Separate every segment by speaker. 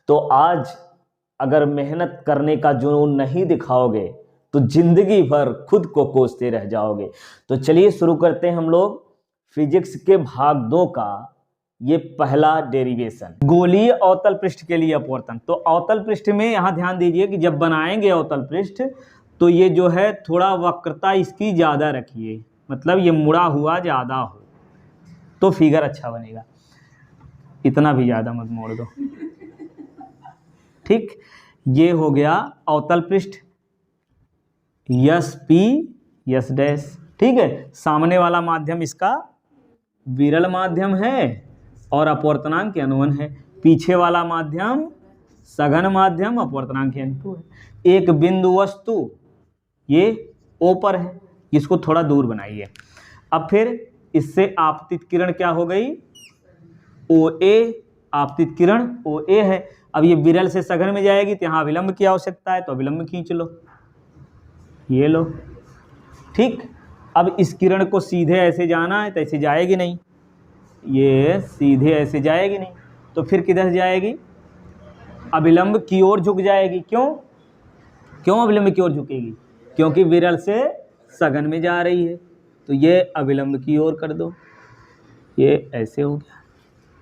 Speaker 1: तो आज अगर मेहनत करने का जुनून नहीं दिखाओगे तो जिंदगी भर खुद को कोसते रह जाओगे। तो चलिए शुरू करते हैं हम लोग फिजिक्स के भाग 2 का ये पहला डेरिवेशन, गोलीय अवतल पृष्ठ के लिए अपवर्तन। तो अवतल पृष्ठ में यहां ध्यान दीजिए कि जब बनाएंगे अवतल पृष्ठ तो ये जो है थोड़ा वक्रता इसकी ज्यादा रखिए, मतलब ये मुड़ा हुआ ज्यादा हो तो फिगर अच्छा बनेगा, इतना भी ज्यादा मत मोड़ दो। ठीक, ये हो गया अवतल पृष्ठ यस पी यस डैश। ठीक है, सामने वाला माध्यम इसका विरल माध्यम है और अपवर्तनांक N1 है, पीछे वाला माध्यम सघन माध्यम अपवर्तनांक N2 है। एक बिंदु वस्तु ये O पर है, इसको थोड़ा दूर बनाइए। अब फिर इससे आपतित किरण क्या हो गई, OA, आपतित किरण OA है। अब ये विरल से सघन में जाएगी तो यहाँ अविलंब की आवश्यकता है, तो अविलंब खींच लो, ये लो। ठीक, अब इस किरण को सीधे ऐसे जाना है तो ऐसे जाएगी नहीं, ये सीधे ऐसे जाएगी नहीं, तो फिर किधर जाएगी, अविलंब की ओर झुक जाएगी। क्यों क्यों अविलंब की ओर झुकेगी, क्योंकि विरल से सघन में जा रही है, तो ये अविलंब की ओर कर दो, ये ऐसे हो गया।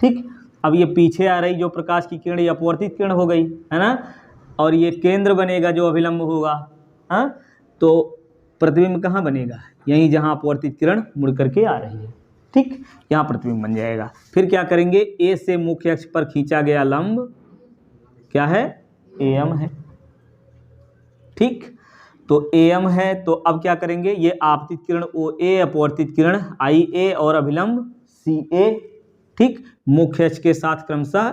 Speaker 1: ठीक, अब ये पीछे आ रही जो प्रकाश की किरण, ये अपवर्तित किरण हो गई है ना, और ये केंद्र बनेगा जो अविलंब होगा। हाँ, तो प्रतिबिंब कहाँ बनेगा, यहीं जहाँ अपवर्तित किरण मुड़ करके आ रही है। ठीक, यहाँ प्रतिबिंब बन जाएगा। फिर क्या करेंगे, ए से मुख्य अक्ष पर खींचा गया लंब क्या है, AM है। ठीक, तो AM है, तो अब क्या करेंगे, ये आपतित किरण OA, अपवर्तित किरण IA और अभिलंब CA। ठीक, मुख्य अक्ष के साथ क्रमशः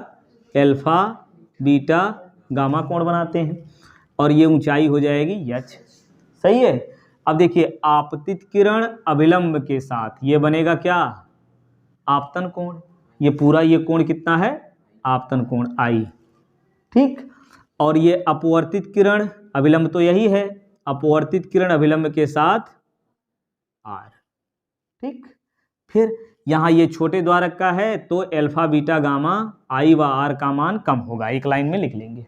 Speaker 1: अल्फा बीटा गामा कोण बनाते हैं और ये ऊंचाई हो जाएगी h। सही है। अब देखिए आपतित किरण अभिलंब के साथ ये बनेगा क्या, आपतन कोण। ये पूरा ये कोण कितना है, आपतन कोण I। ठीक, और ये अपवर्तित किरण अभिलंब तो यही है, अपवर्तित किरण अभिलंब के साथ R। ठीक, फिर यहाँ ये छोटे द्वारक का है तो अल्फा बीटा गामा I व R का मान कम होगा, एक लाइन में लिख लेंगे।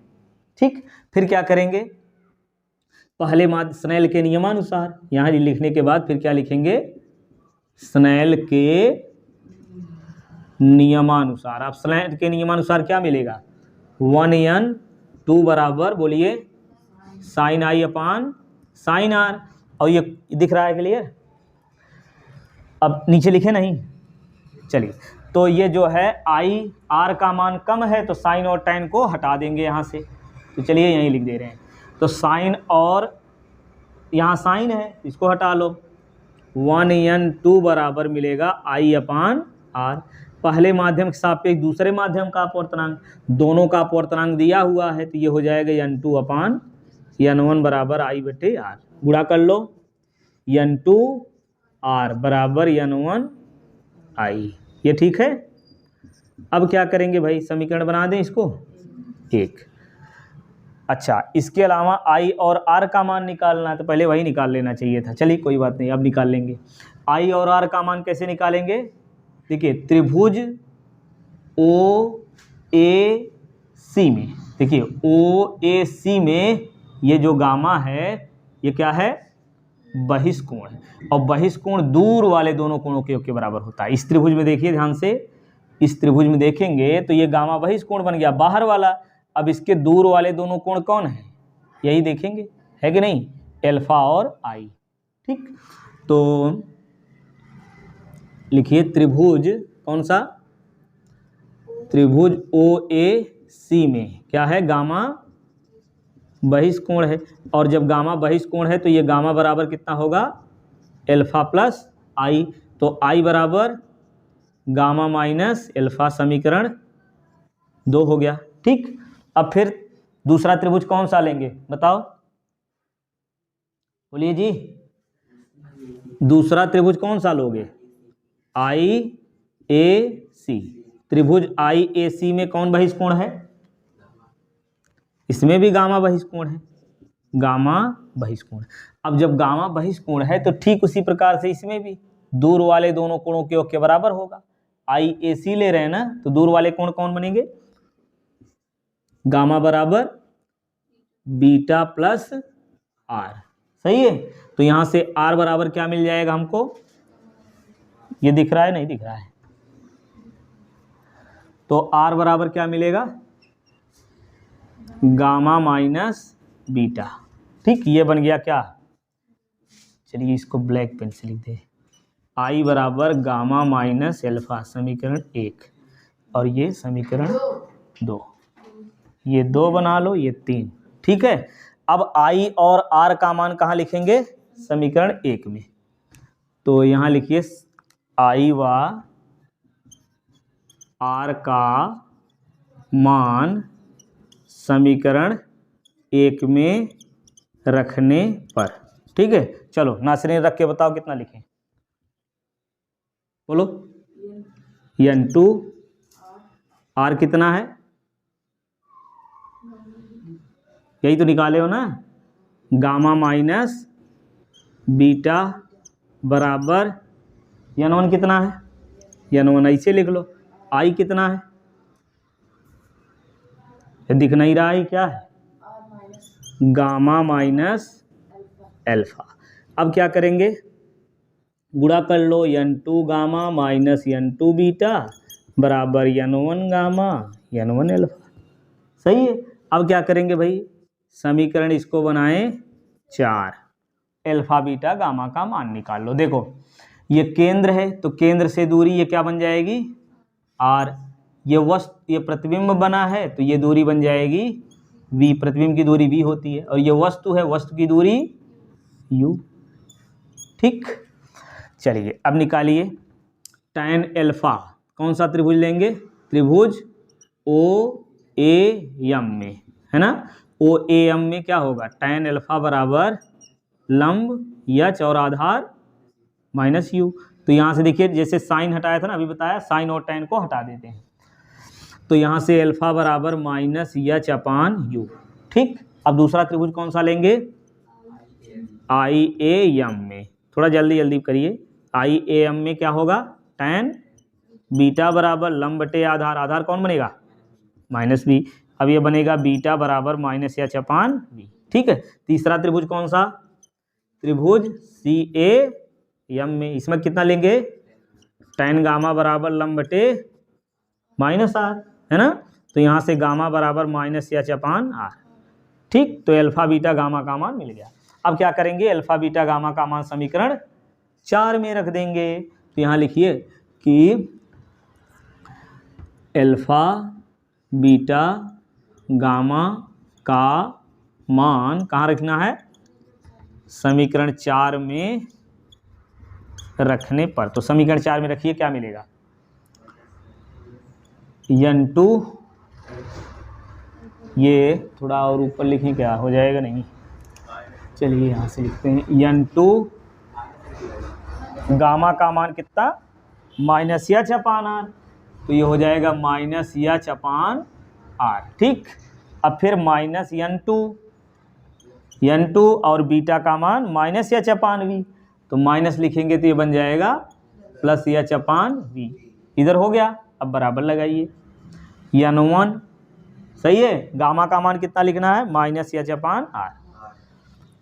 Speaker 1: ठीक, फिर क्या करेंगे, पहले स्नेल के नियमानुसार, यहाँ लिखने के बाद फिर क्या लिखेंगे, स्नेल के नियमानुसार। अब स्नेल के नियमानुसार क्या मिलेगा, 1n2 बराबर बोलिए sine I upon sine R। और ये दिख रहा है क्लियर, अब नीचे लिखे नहीं, चलिए। तो ये जो है I R का मान कम है तो साइन और टैन को हटा देंगे यहाँ से, तो चलिए यहीं लिख दे रहे हैं। तो साइन और यहाँ साइन है, इसको हटा लो, 1n2 बराबर मिलेगा I अपान R। पहले माध्यम के सापेक्ष दूसरे माध्यम का अपवर्तनांक, दोनों का अपवर्तनांक दिया हुआ है, तो ये हो जाएगा n2 अपान n1 बराबर I बटे R। गुणा कर लो, n2 R बराबर n1 I। ये ठीक है। अब क्या करेंगे भाई, समीकरण बना दें इसको एक। अच्छा, इसके अलावा I और R का मान निकालना है तो पहले वही निकाल लेना चाहिए था, चलिए कोई बात नहीं, अब निकाल लेंगे। I और R का मान कैसे निकालेंगे, देखिए त्रिभुज OAC में, देखिए OAC में ये जो गामा है ये क्या है, बहिष्कोण है, और बहिष्कोण दूर वाले दोनों कोणों के बराबर होता है। इस त्रिभुज में देखिए ध्यान से, इस त्रिभुज में देखेंगे तो ये गामा बहिष्कोण बन गया बाहर वाला। अब इसके दूर वाले दोनों कोण कौन है, यही देखेंगे, है कि नहीं, अल्फा और I। ठीक, तो लिखिए त्रिभुज कौन सा, त्रिभुज OAC में क्या है, गामा बहिष्कोण है, और जब गामा बहिष्कोण है तो ये गामा बराबर कितना होगा, अल्फा प्लस I। तो I बराबर गामा माइनस अल्फा, समीकरण 2 हो गया। ठीक, अब फिर दूसरा त्रिभुज कौन सा लेंगे बताओ, बोलिए जी, दूसरा त्रिभुज कौन सा लोगे, IAC। त्रिभुज IAC में कौन बहिष्कोण है, इसमें भी गामा बहिष्कोण है, गामा बहिष्कोण। अब जब गामा बहिष्कोण है तो ठीक उसी प्रकार से इसमें भी दूर वाले दोनों कोणों के योग के बराबर होगा। IAC ले रहे हैं ना, तो दूर वाले कोण कौन बनेंगे, गामा बराबर बीटा प्लस आर, सही है। तो यहां से आर बराबर क्या मिल जाएगा हमको, ये दिख रहा है नहीं दिख रहा है, तो आर बराबर क्या मिलेगा, गामा माइनस बीटा। ठीक, ये बन गया क्या, चलिए इसको ब्लैक पेन से लिख दे, आई बराबर गामा माइनस एल्फा, समीकरण 1, और ये समीकरण 2, ये 2 बना लो, ये 3। ठीक है, अब आई और आर का मान कहाँ लिखेंगे, समीकरण 1 में। तो यहाँ लिखिए आई व आर का मान समीकरण 1 में रखने पर। ठीक है, चलो नासरीन रख के बताओ कितना लिखें, बोलो। n2 आर कितना है, यही तो निकाले हो ना, गामा माइनस बीटा बराबर n1 कितना है, n1 ऐसे लिख लो, आई कितना है, ये दिख नहीं रहा है क्या है, गामा माइनस एल्फा। अब क्या करेंगे, गुणा कर लो, n2 gamma minus n2 beta बराबर n1 गामा n1 एल्फा, सही है। अब क्या करेंगे भाई, समीकरण इसको बनाएं 4, एल्फा बीटा गामा का मान निकाल लो। देखो ये केंद्र है, तो केंद्र से दूरी ये क्या बन जाएगी, r, ये प्रतिबिंब बना है तो ये दूरी बन जाएगी v, प्रतिबिंब की दूरी v होती है, और ये वस्तु है, वस्तु की दूरी u। ठीक, चलिए अब निकालिए tan एल्फा, कौन सा त्रिभुज लेंगे, त्रिभुज ओ ए एम में, है ना, ओ ए एम में क्या होगा, tan एल्फा बराबर लंब एच और आधार माइनस यू। तो यहाँ से देखिए जैसे साइन हटाया था ना, अभी बताया, साइन और tan को हटा देते हैं, तो यहाँ से एल्फा बराबर माइनस एच अपान यू। ठीक, अब दूसरा त्रिभुज कौन सा लेंगे, आई ए एम में, थोड़ा जल्दी जल्दी करिए, आई ए एम में क्या होगा, tan बीटा बराबर लंब बटे आधार, आधार कौन बनेगा, माइनस बी, अब ये बनेगा बीटा बराबर माइनस एच अपान बी। ठीक है, तीसरा त्रिभुज कौन सा, त्रिभुज सी ए एम में, इसमें कितना लेंगे, tan गामा बराबर लंब बटे माइनस आर, है ना, तो यहाँ से गामा बराबर माइनस एच अपान आर। ठीक, तो एल्फा बीटा गामा का मान मिल गया। अब क्या करेंगे, एल्फा बीटा गामा का मान समीकरण 4 में रख देंगे। तो यहाँ लिखिए कि एल्फा बीटा गामा का मान कहाँ रखना है, समीकरण 4 में रखने पर। तो समीकरण 4 में रखिए, क्या मिलेगा, n2, ये थोड़ा और ऊपर लिखें, क्या हो जाएगा, नहीं, चलिए यहाँ से लिखते हैं, n2 गामा का मान कितना, माइनस एच अपान आर, तो ये हो जाएगा माइनस एच अपान आर। ठीक, अब फिर माइनस n2 और बीटा का मान माइनस एच अपान वी, तो माइनस लिखेंगे तो ये बन जाएगा प्लस एच अपान वी, इधर हो गया। अब बराबर लगाइए, n1 सही है, गामा का मान कितना लिखना है, माइनस एच अपान आर,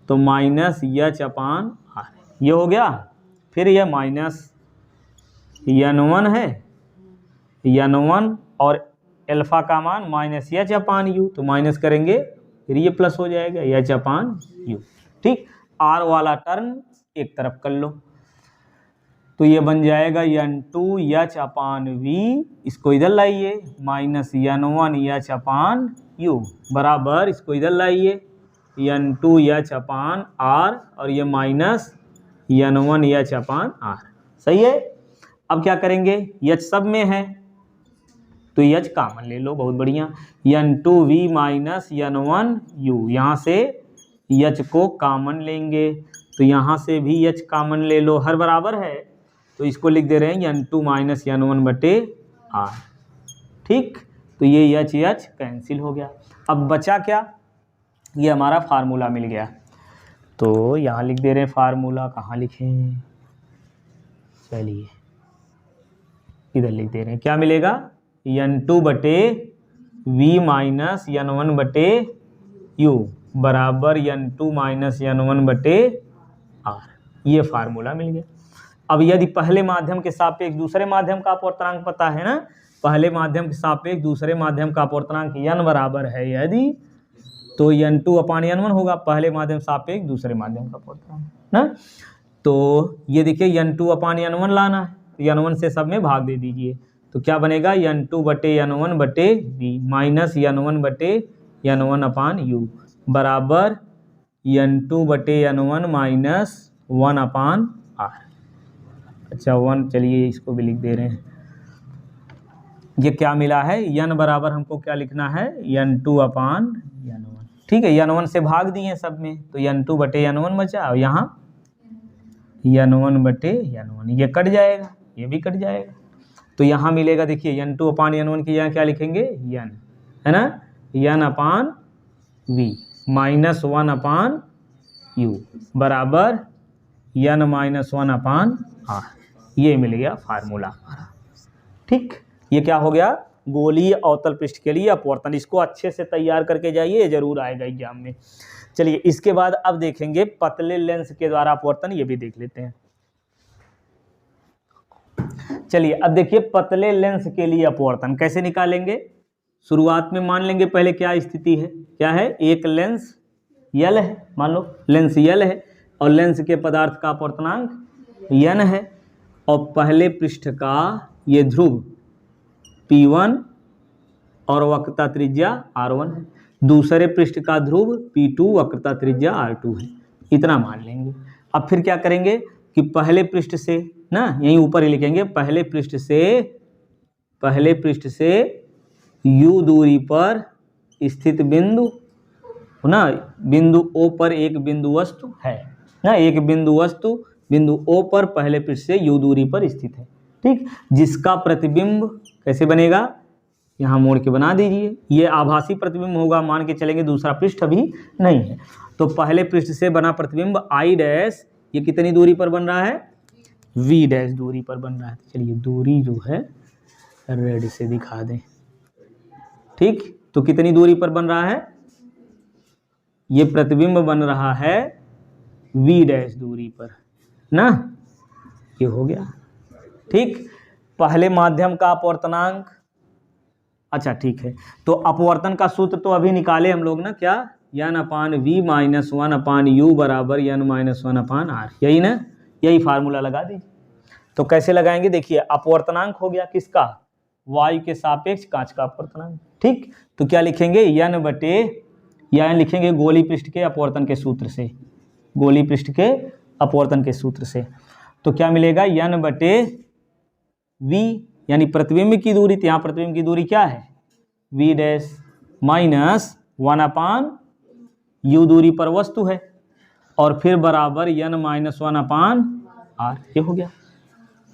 Speaker 1: तो माइनस एच अपान आर, ये हो गया। फिर ये माइनस n1 है, n1 और एल्फा का मान माइनस एच अपान यू, तो माइनस करेंगे फिर ये प्लस हो जाएगा एच अपान यू। ठीक, आर वाला टर्म एक तरफ कर लो, तो ये बन जाएगा n2 एच अपान वी, इसको इधर लाइए, minus n1 H upon you बराबर, इसको इधर लाइए, n2 एच अपान आर, और ये minus n1 H upon R, सही है। अब क्या करेंगे, एच सब में है तो एच कॉमन ले लो, बहुत बढ़िया, n2v माइनस n1 u, यहाँ से एच को कॉमन लेंगे, तो यहाँ से भी एच कॉमन ले लो, हर बराबर है तो इसको लिख दे रहे हैं n2 माइनस n1 बटे आर। ठीक, तो ये एच एच कैंसिल हो गया। अब बचा क्या, ये हमारा फार्मूला मिल गया, तो यहाँ लिख दे रहे हैं फार्मूला, कहाँ लिखें, चलिए इधर लिख दे रहे हैं, क्या मिलेगा, n2 बटे v माइनस n1 बटे u बराबर n2 माइनस n1 बटे r। ये फार्मूला मिल गया। अब यदि पहले माध्यम के सापेक्ष दूसरे माध्यम का अपवर्तनांक पता है ना, पहले माध्यम के सापेक्ष दूसरे माध्यम का अपवर्तनांक n बराबर है यदि, तो n2 अपान n1 होगा, पहले माध्यम सापेक्ष दूसरे माध्यम का अपवर्तनांक ना। तो ये देखिए n2 अपान n1 लाना है, तो n1 से सब में भाग दे दीजिए, तो क्या बनेगा n2 बटे n1 बटे v माइनस n1 बटे n1 अपान u बराबर n2 बटे n1 माइनस 1 अपान r। अच्छा 1, चलिए इसको भी लिख दे रहे हैं। ये क्या मिला है, n बराबर हमको क्या लिखना है, n2 अपान n1। ठीक है, n1 से भाग दिए सब में, तो n2 बटे n1 बचा, और यहाँ n1 बटे n1, ये कट जाएगा, ये भी कट जाएगा, तो यहाँ मिलेगा देखिए n2 अपान n1 की यहाँ क्या लिखेंगे n, है ना, n अपान v माइनस 1 अपान u बराबर n माइनस 1 अपान r। ये मिल गया फार्मूला हमारा। ठीक, ये क्या हो गया, गोलीय अवतल पृष्ठ के लिए अपवर्तन। इसको अच्छे से तैयार करके जाइए, जरूर आएगा एग्जाम में। चलिए इसके बाद अब देखेंगे पतले लेंस के द्वारा अपवर्तन, ये भी देख लेते हैं। चलिए अब देखिए पतले लेंस के लिए अपवर्तन कैसे निकालेंगे। शुरुआत में मान लेंगे पहले क्या स्थिति है, क्या है, एक लेंस यल है, मान लो लेंस यल है और लेंस के पदार्थ का अपवर्तनांक n है, और पहले पृष्ठ का ये ध्रुव P1 और वक्रता त्रिज्या R1 है, दूसरे पृष्ठ का ध्रुव P2 वक्रता त्रिज्या R2 है, इतना मान लेंगे। अब फिर क्या करेंगे कि पहले पृष्ठ से ना, यहीं ऊपर ही लिखेंगे, पहले पृष्ठ से U दूरी पर स्थित बिंदु ना, बिंदु O पर एक बिंदु वस्तु है ना, एक बिंदु वस्तु बिंदु O पर पहले पृष्ठ से U दूरी पर स्थित है। ठीक, जिसका प्रतिबिंब कैसे बनेगा, यहाँ मोड़ के बना दीजिए, ये आभासी प्रतिबिंब होगा, मान के चलेंगे दूसरा पृष्ठ अभी नहीं है, तो पहले पृष्ठ से बना प्रतिबिंब I डैश, ये कितनी दूरी पर बन रहा है, V डैश दूरी पर बन रहा है। चलिए दूरी जो है रेड से दिखा दें। ठीक, तो कितनी दूरी पर बन रहा है, ये प्रतिबिंब बन रहा है V डैश दूरी पर ना, ये हो गया। ठीक, पहले माध्यम का अपवर्तनांक, अच्छा ठीक है, तो अपवर्तन का सूत्र तो अभी निकाले हम लोग ना, क्या, n अपान v माइनस 1 अपान u बराबर n माइनस 1 अपान r, यही ना, यही फार्मूला लगा दीजिए। तो कैसे लगाएंगे, देखिए अपवर्तनांक हो गया किसका, वायु के सापेक्ष कांच का अपवर्तनांक। ठीक, तो क्या लिखेंगे n बटे, या लिखेंगे गोली पृष्ठ के अपवर्तन के सूत्र से, गोली पृष्ठ के अपवर्तन के सूत्र से, तो क्या मिलेगा n बटे v, यानी प्रतिबिंब की दूरी, तो यहाँ प्रतिबिंब की दूरी क्या है v डैश माइनस 1 अपान u दूरी पर वस्तु है, और फिर बराबर n माइनस 1 अपान r, ये हो गया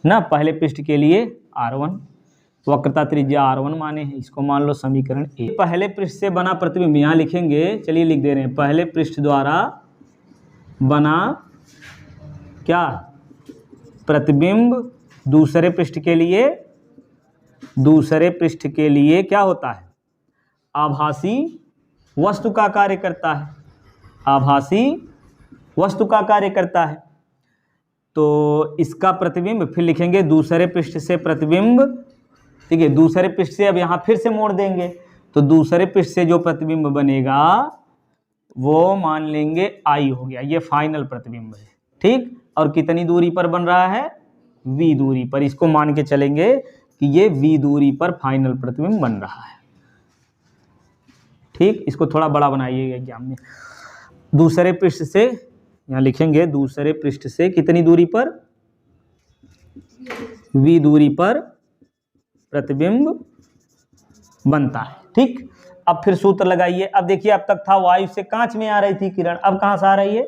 Speaker 1: ना। पहले पृष्ठ के लिए r1, वक्रता त्रिज्या r1 माने हैं, इसको मान लो समीकरण ए। पहले पृष्ठ से बना प्रतिबिंब यहाँ लिखेंगे, चलिए लिख दे रहे हैं, पहले पृष्ठ द्वारा बना क्या, प्रतिबिंब दूसरे पृष्ठ के लिए क्या होता है, आभासी वस्तु का कार्य करता है, आभासी वस्तु का कार्य करता है। तो इसका प्रतिबिंब फिर लिखेंगे दूसरे पृष्ठ से प्रतिबिंब, ठीक है, दूसरे पृष्ठ से अब यहाँ फिर से मोड़ देंगे, तो दूसरे पृष्ठ से जो प्रतिबिंब बनेगा वो मान लेंगे I हो गया, ये फाइनल प्रतिबिंब है। ठीक, और कितनी दूरी पर बन रहा है, V दूरी पर, इसको मान के चलेंगे कि ये V दूरी पर फाइनल प्रतिबिंब बन रहा है। ठीक, इसको थोड़ा बड़ा बनाइएगा एग्जाम में। दूसरे पृष्ठ से यहाँ लिखेंगे, दूसरे पृष्ठ से कितनी दूरी पर, V दूरी पर प्रतिबिंब बनता है। ठीक, अब फिर सूत्र लगाइए। अब देखिए, अब तक था वायु से कांच में आ रही थी किरण, अब कहाँ से आ रही है,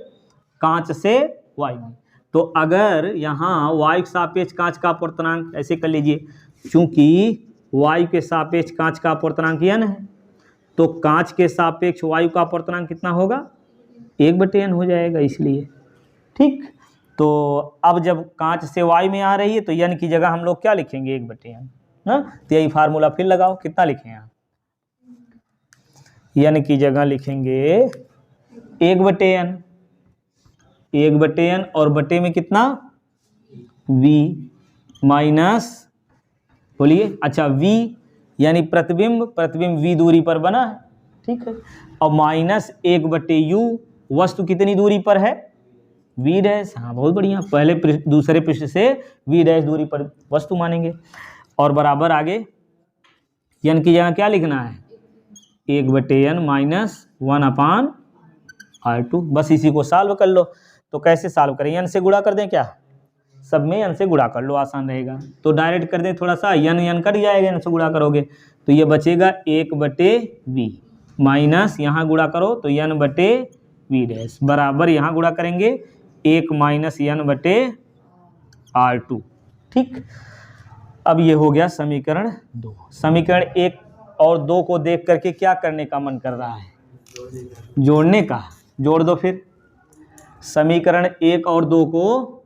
Speaker 1: कांच से वायु में। तो अगर यहाँ वायु के सापेक्ष कांच का अपवर्तनांक, ऐसे कर लीजिए, चूंकि वायु के सापेक्ष कांच का अपवर्तनांक n है, तो कांच के सापेक्ष वायु का अपवर्तनांक कितना होगा, 1/n हो जाएगा इसलिए। ठीक, तो अब जब कांच से वायु में आ रही है तो n की जगह हम लोग क्या लिखेंगे, 1/n ना। तो यही फार्मूला फिर लगाओ, कितना लिखें यहाँ, n की जगह लिखेंगे 1/n, 1/n और बटे में कितना v माइनस, बोलिए, अच्छा v यानी प्रतिबिंब, प्रतिबिंब v दूरी पर बना है, ठीक है, और माइनस 1/u, वस्तु कितनी दूरी पर है v डैश, हाँ बहुत बढ़िया, पहले दूसरे पृष्ठ से v डैश दूरी पर वस्तु मानेंगे, और बराबर आगे n की जगह क्या लिखना है 1/n माइनस 1/r2, बस इसी को सॉल्व कर लो। तो कैसे सॉल्व करें, n से गुणा कर दें क्या, सब में n से गुणा कर लो, आसान रहेगा, तो डायरेक्ट कर दें, थोड़ा सा n कट जाएगा, n से गुणा करोगे तो ये बचेगा 1/v माइनस यहाँ गुणा करो तो n/v डैश बराबर यहाँ गुणा करेंगे 1 माइनस n/r2, ठीक। अब ये हो गया समीकरण 2। समीकरण 1 और 2 को देख करके क्या करने का मन कर रहा है, जोड़ने का, जोड़ दो फिर। समीकरण 1 और 2 को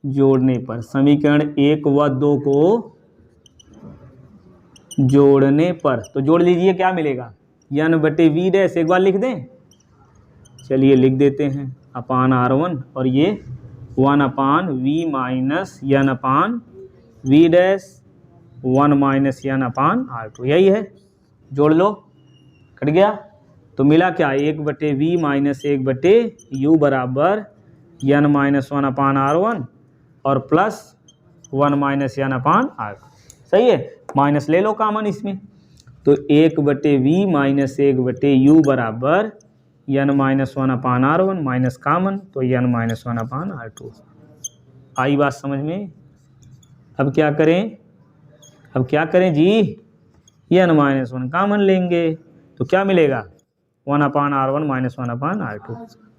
Speaker 1: जोड़ने पर, समीकरण 1 व 2 को जोड़ने पर, तो जोड़ लीजिए, क्या मिलेगा n/v डैश, एक बार लिख दें, चलिए लिख देते हैं, अपान r1 और ये 1/v minus n/v dash 1 minus n/r2, यही है, जोड़ लो, कट गया, तो मिला क्या 1/v माइनस 1/u बराबर n माइनस 1/r1 और प्लस 1 माइनस n/r2, सही है, माइनस ले लो कामन इसमें, तो 1/v माइनस 1/u बराबर n माइनस 1/r1 माइनस कामन तो n माइनस 1/r2। आई बात समझ में। अब क्या करें, अब क्या करें जी, n माइनस 1 कामन लेंगे तो क्या मिलेगा 1/r1 माइनस 1/r2,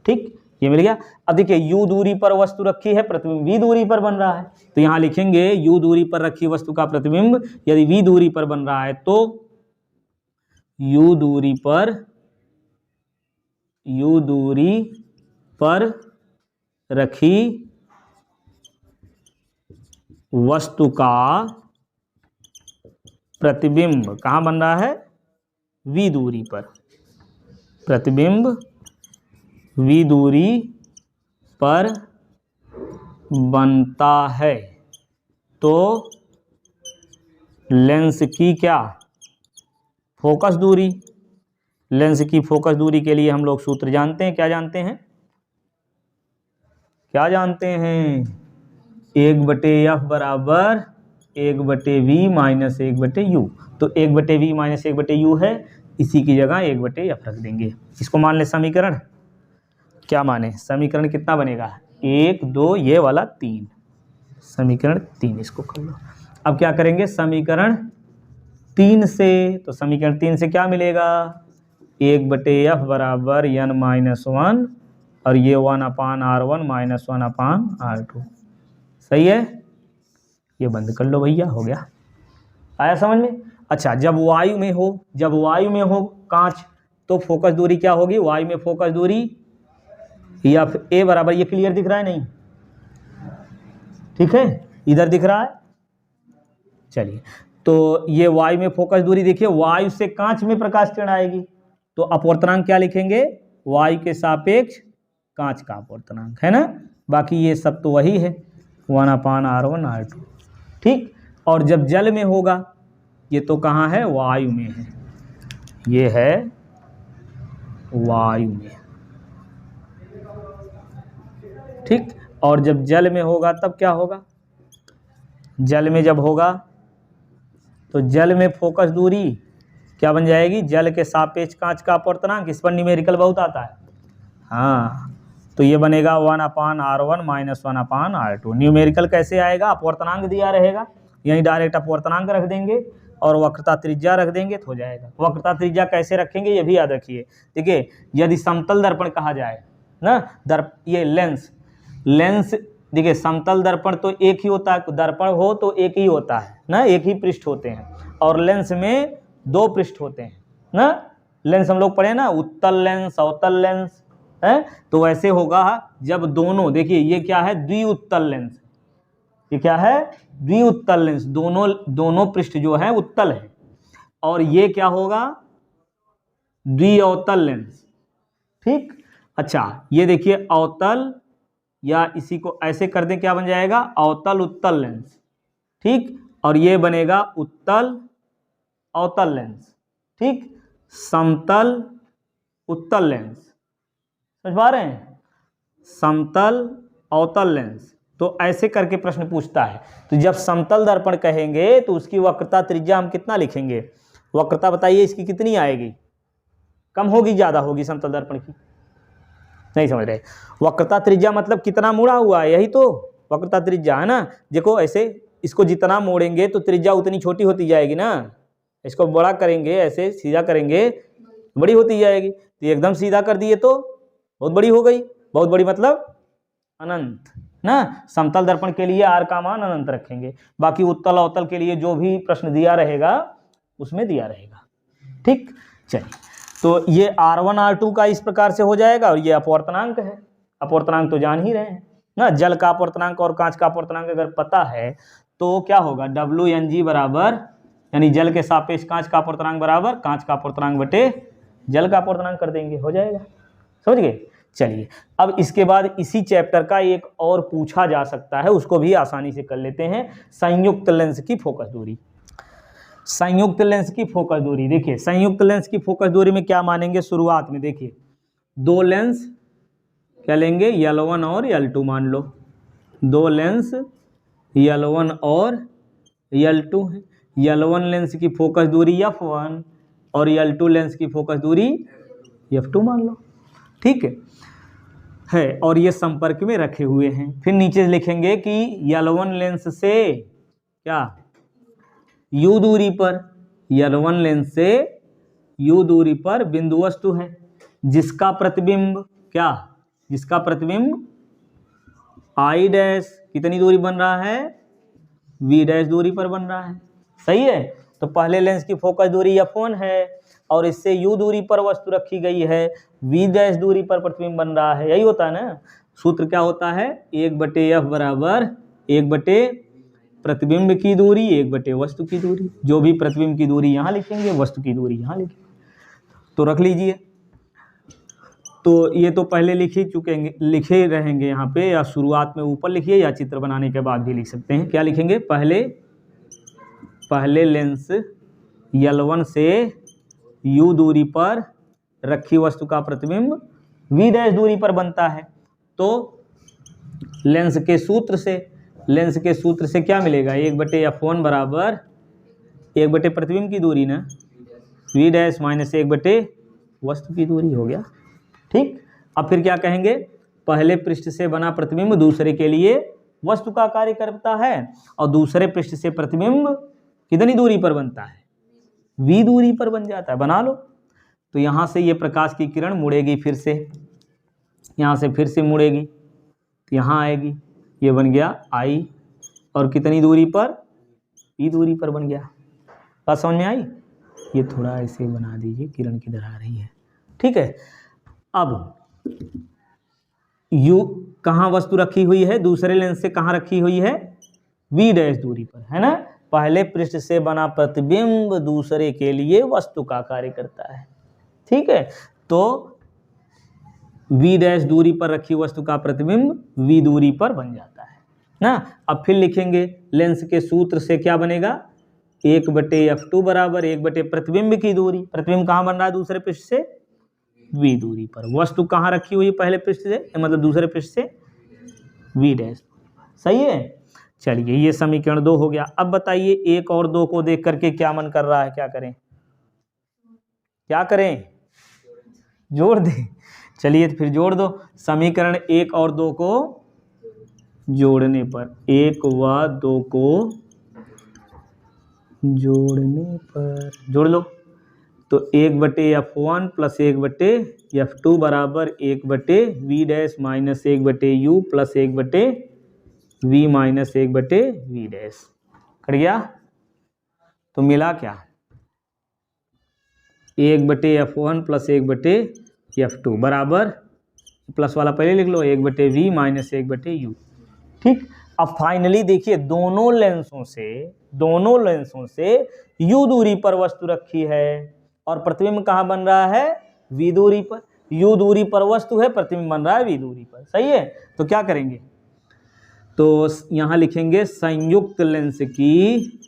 Speaker 1: ठीक, ये मिल गया। अब देखिए u दूरी पर वस्तु रखी है, प्रतिबिंब v दूरी पर बन रहा है, तो यहाँ लिखेंगे u दूरी पर रखी वस्तु का प्रतिबिंब यदि v दूरी पर बन रहा है तो u दूरी पर रखी वस्तु का प्रतिबिंब कहाँ बन रहा है v दूरी पर, प्रतिबिंब v दूरी पर बनता है तो लेंस की क्या फोकस दूरी, लेंस की फोकस दूरी के लिए हम लोग सूत्र जानते हैं, क्या जानते हैं, क्या जानते हैं, 1/f बराबर 1/v माइनस 1/u, तो 1/v माइनस 1/u है, इसी की जगह 1/f रख देंगे, इसको मान ले समीकरण, क्या माने समीकरण कितना बनेगा 1 2 ये वाला 3, समीकरण 3 इसको कर लो। अब क्या करेंगे समीकरण 3 से, तो समीकरण 3 से क्या मिलेगा 1/f बराबर n माइनस 1 और ये 1/r1 माइनस 1/r2, सही है, ये बंद कर लो भैया, हो गया, आया समझ में। अच्छा जब वायु में हो, जब वायु में हो कांच तो फोकस दूरी क्या होगी, वायु में फोकस दूरी या a बराबर, ये क्लियर दिख रहा है नहीं, ठीक है, इधर दिख रहा है, चलिए, तो ये वायु में फोकस दूरी देखिए, वायु से कांच में प्रकाश किरण आएगी तो अपवर्तनांक क्या लिखेंगे, वायु के सापेक्ष कांच का अपवर्तनांक, है ना, बाकी ये सब तो वही है 1/r1 r2, ठीक। और जब जल में होगा, ये तो कहाँ है वायु में है, ये है वायु में, ठीक, और जब जल में होगा तब क्या होगा, जल में जब होगा तो जल में फोकस दूरी क्या बन जाएगी, जल के सापेक्ष कांच का अपवर्तनांक, इस पर न्यूमेरिकल बहुत आता है, हाँ, तो ये बनेगा 1/r1 माइनस 1/r2, न्यूमेरिकल कैसे आएगा, अपवर्तनांक दिया रहेगा, यहीं डायरेक्ट अपवर्तनांक रख देंगे और वक्रता त्रिज्या रख देंगे तो हो जाएगा। वक्रता त्रिज्या कैसे रखेंगे ये भी याद रखिए, देखिए यदि समतल दर्पण कहा जाए ना, ये लेंस देखिए समतल दर्पण तो एक ही होता है, दर्पण हो तो एक ही होता है ना, एक ही पृष्ठ होते हैं, और लेंस में 2 पृष्ठ होते हैं ना, लेंस हम लोग पढ़े ना, उत्तल लेंस अवतल लेंस है, तो वैसे होगा जब दोनों, देखिए ये क्या है द्विउत्तल लेंस, ये क्या है द्विउत्तल लेंस, दोनों पृष्ठ जो है उत्तल है, और ये क्या होगा द्विअवतल लेंस। ठीक, अच्छा ये देखिए अवतल, या इसी को ऐसे कर दें, क्या बन जाएगा, अवतल उत्तल लेंस। ठीक, और ये बनेगा उत्तल अवतल लेंस। ठीक, समतल उत्तल लेंस, समझ पा रहे हैं, समतल अवतल लेंस। तो ऐसे करके प्रश्न पूछता है। तो जब समतल दर्पण कहेंगे तो उसकी वक्रता त्रिज्या हम कितना लिखेंगे, वक्रता बताइए इसकी कितनी आएगी, कम होगी ज्यादा होगी समतल दर्पण की, नहीं समझ रहे। वक्रता त्रिज्या मतलब कितना मुड़ा हुआ है, यही तो वक्रता त्रिज्या है ना। देखो ऐसे इसको जितना मोड़ेंगे तो त्रिज्या उतनी छोटी होती जाएगी ना, इसको बड़ा करेंगे ऐसे सीधा करेंगे बड़ी होती जाएगी। तो एकदम सीधा कर दिए तो बहुत बड़ी हो गई, बहुत बड़ी मतलब अनंत ना। समतल दर्पण के लिए आर का मान अनंत रखेंगे, बाकी उत्तल अवतल के लिए जो भी प्रश्न दिया रहेगा उसमें दिया रहेगा। ठीक, चलिए तो ये R1 R2 का इस प्रकार से हो जाएगा। और ये अपवर्तनांक है, अपवर्तनांक तो जान ही रहे हैं ना, जल का अपवर्तनांक और कांच का अपवर्तनांक अगर पता है तो क्या होगा, WNG बराबर, यानी जल के सापेक्ष कांच का अपवर्तनांक बराबर कांच का अपवर्तनांक बटे जल का अपवर्तनांक कर देंगे, हो जाएगा, समझ गए। चलिए अब इसके बाद इसी चैप्टर का एक और पूछा जा सकता है, उसको भी आसानी से कर लेते हैं। संयुक्त लेंस की फोकस दूरी, संयुक्त लेंस की फोकस दूरी। देखिए संयुक्त लेंस की फोकस दूरी में क्या मानेंगे, शुरुआत में देखिए दो लेंस क्या लेंगे, L1 और L2 मान लो, दो लेंस L1 और L2 है। L1 लेंस की फोकस दूरी F1 और L2 लेंस की फोकस दूरी F2 मान लो, ठीक है। और ये संपर्क में रखे हुए हैं। फिर नीचे लिखेंगे कि L1 लेंस से क्या U दूरी पर, L1 लेंस से U दूरी पर बिंदु वस्तु है जिसका प्रतिबिंब क्या, जिसका प्रतिबिंब I डैश कितनी दूरी बन रहा है, V डैश दूरी पर बन रहा है, सही है। तो पहले लेंस की फोकस दूरी F1 है और इससे U दूरी पर वस्तु रखी गई है, V डैश दूरी पर प्रतिबिंब बन रहा है, यही होता है ना। सूत्र क्या होता है, 1/F बराबर 1/ प्रतिबिंब की दूरी 1/ वस्तु की दूरी। जो भी प्रतिबिंब की दूरी यहाँ लिखेंगे, वस्तु की दूरी यहाँ लिखेंगे। तो रख लीजिए, तो ये तो पहले लिखे रहेंगे यहाँ पे, या शुरुआत में ऊपर लिखिए या चित्र बनाने के बाद भी लिख सकते हैं। क्या लिखेंगे, पहले लेंस L1 से U दूरी पर रखी वस्तु का प्रतिबिंब V डैश दूरी पर बनता है। तो लेंस के सूत्र से क्या मिलेगा, 1/F1 बराबर 1/ प्रतिबिंब की दूरी ना, V डैश माइनस 1/ वस्तु की दूरी, हो गया। ठीक, अब फिर क्या कहेंगे, पहले पृष्ठ से बना प्रतिबिंब दूसरे के लिए वस्तु का कार्य करता है और दूसरे पृष्ठ से प्रतिबिंब कितनी दूरी पर बनता है, V दूरी पर बन जाता है, बना लो। तो यहाँ से ये प्रकाश की किरण मुड़ेगी, फिर से यहाँ से फिर से मुड़ेगी, तो यहाँ आएगी, ये बन गया I, और कितनी दूरी पर, V दूरी पर बन गया। बात समझ में आई। ये थोड़ा ऐसे बना दीजिए, किरण किधर आ रही है, ठीक है। अब U कहाँ वस्तु रखी हुई है, दूसरे लेंस से कहाँ रखी हुई है, V डैश दूरी पर, है ना। पहले पृष्ठ से बना प्रतिबिंब दूसरे के लिए वस्तु का कार्य करता है, ठीक है। तो V डैश दूरी पर रखी वस्तु का प्रतिबिंब V दूरी पर बन जाता है ना। अब फिर लिखेंगे लेंस के सूत्र से क्या बनेगा, 1/F2 बराबर 1/ प्रतिबिंब की दूरी, प्रतिबिंब कहाँ बन रहा है, दूसरे पृष्ठ से V दूरी पर, वस्तु कहाँ रखी हुई है, पहले पृष्ठ से मतलब दूसरे पृष्ठ से V डैश, सही है। चलिए ये समीकरण 2 हो गया। अब बताइए 1 और 2 को देख करके क्या मन कर रहा है, क्या करें, क्या करें, जोड़ दें। चलिए फिर जोड़ दो। समीकरण 1 और 2 को जोड़ने पर, 1 व 2 को जोड़ने पर जोड़ लो, तो 1/F1 प्लस 1/F2 बराबर 1/V dash minus 1/U plus 1/V minus 1/V dash, cut गया। तो मिला क्या, 1/F1 प्लस 1/F2 बराबर, प्लस वाला पहले लिख लो, 1/V माइनस 1/U। ठीक, अब फाइनली देखिए दोनों लेंसों से U दूरी पर वस्तु रखी है और प्रतिबिंब कहाँ बन रहा है, v दूरी पर। u दूरी पर वस्तु है, प्रतिबिंब बन रहा है v दूरी पर, सही है। तो क्या करेंगे, तो यहां लिखेंगे संयुक्त लेंस की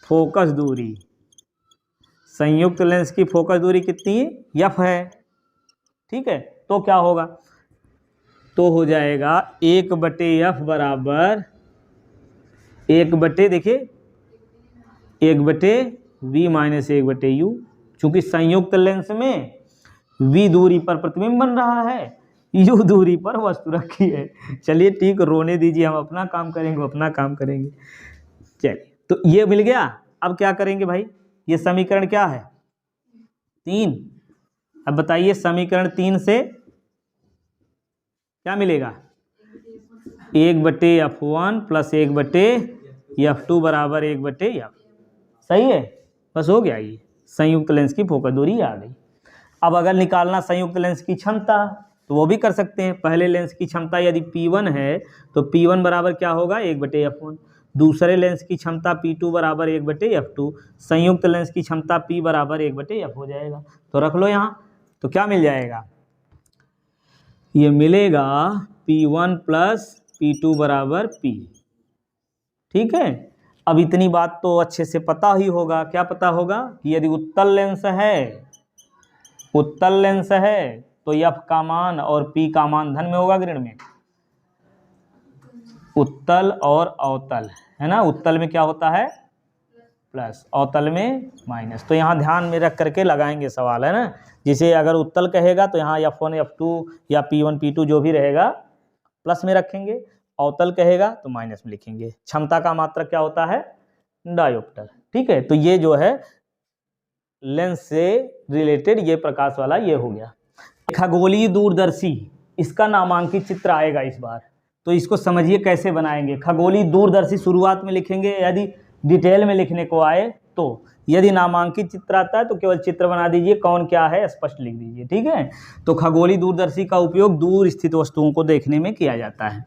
Speaker 1: फोकस दूरी। संयुक्त लेंस की फोकस दूरी कितनी है, f है, ठीक है। तो क्या होगा, तो हो जाएगा 1/f बराबर 1/, देखिए 1/v माइनस 1/u। चूंकि संयुक्त लेंस में v दूरी पर प्रतिबिंब बन रहा है, u दूरी पर वस्तु रखी है। चलिए ठीक, रोने दीजिए, हम अपना काम करेंगे। चलिए, तो ये मिल गया। अब क्या करेंगे भाई, ये समीकरण क्या है, 3। अब बताइए समीकरण 3 से क्या मिलेगा, 1/f1 प्लस 1/f2 बराबर 1/f। सही है, बस हो गया, ये संयुक्त लेंस की फोकस दूरी आ गई। अब अगर निकालना संयुक्त लेंस की क्षमता तो वो भी कर सकते हैं। पहले लेंस की क्षमता यदि P1 है तो P1 बराबर क्या होगा, 1/f1। दूसरे लेंस की क्षमता P2 बराबर 1/f2। संयुक्त लेंस की क्षमता P बराबर 1/f हो जाएगा। तो रख लो यहाँ, तो क्या मिल जाएगा, ये मिलेगा P1 प्लस P2 बराबर P। ठीक है। अब इतनी बात तो अच्छे से पता ही होगा, क्या पता होगा कि यदि उत्तल लेंस है तो f का मान और p का मान धन में होगा, ऋण में। उत्तल और अवतल है ना, उत्तल में क्या होता है प्लस, अवतल में माइनस। तो यहाँ ध्यान में रख करके लगाएंगे सवाल, है ना। जिसे अगर उत्तल कहेगा तो यहाँ f1 f2 या p1 p2 जो भी रहेगा प्लस में रखेंगे, अवतल कहेगा तो माइनस में लिखेंगे। क्षमता का मात्रक क्या होता है, डायोप्टर। ठीक है, तो ये जो है लेंस से रिलेटेड ये प्रकाश वाला ये हो गया। खगोलीय दूरदर्शी, इसका नामांकित चित्र आएगा इस बार, तो इसको समझिए कैसे बनाएंगे। खगोलीय दूरदर्शी शुरुआत में लिखेंगे, यदि डिटेल में लिखने को आए तो। यदि नामांकित चित्र आता है तो केवल चित्र बना दीजिए, कौन क्या है स्पष्ट लिख दीजिए, ठीक है। तो खगोलीय दूरदर्शी का उपयोग दूर स्थित वस्तुओं को देखने में किया जाता है,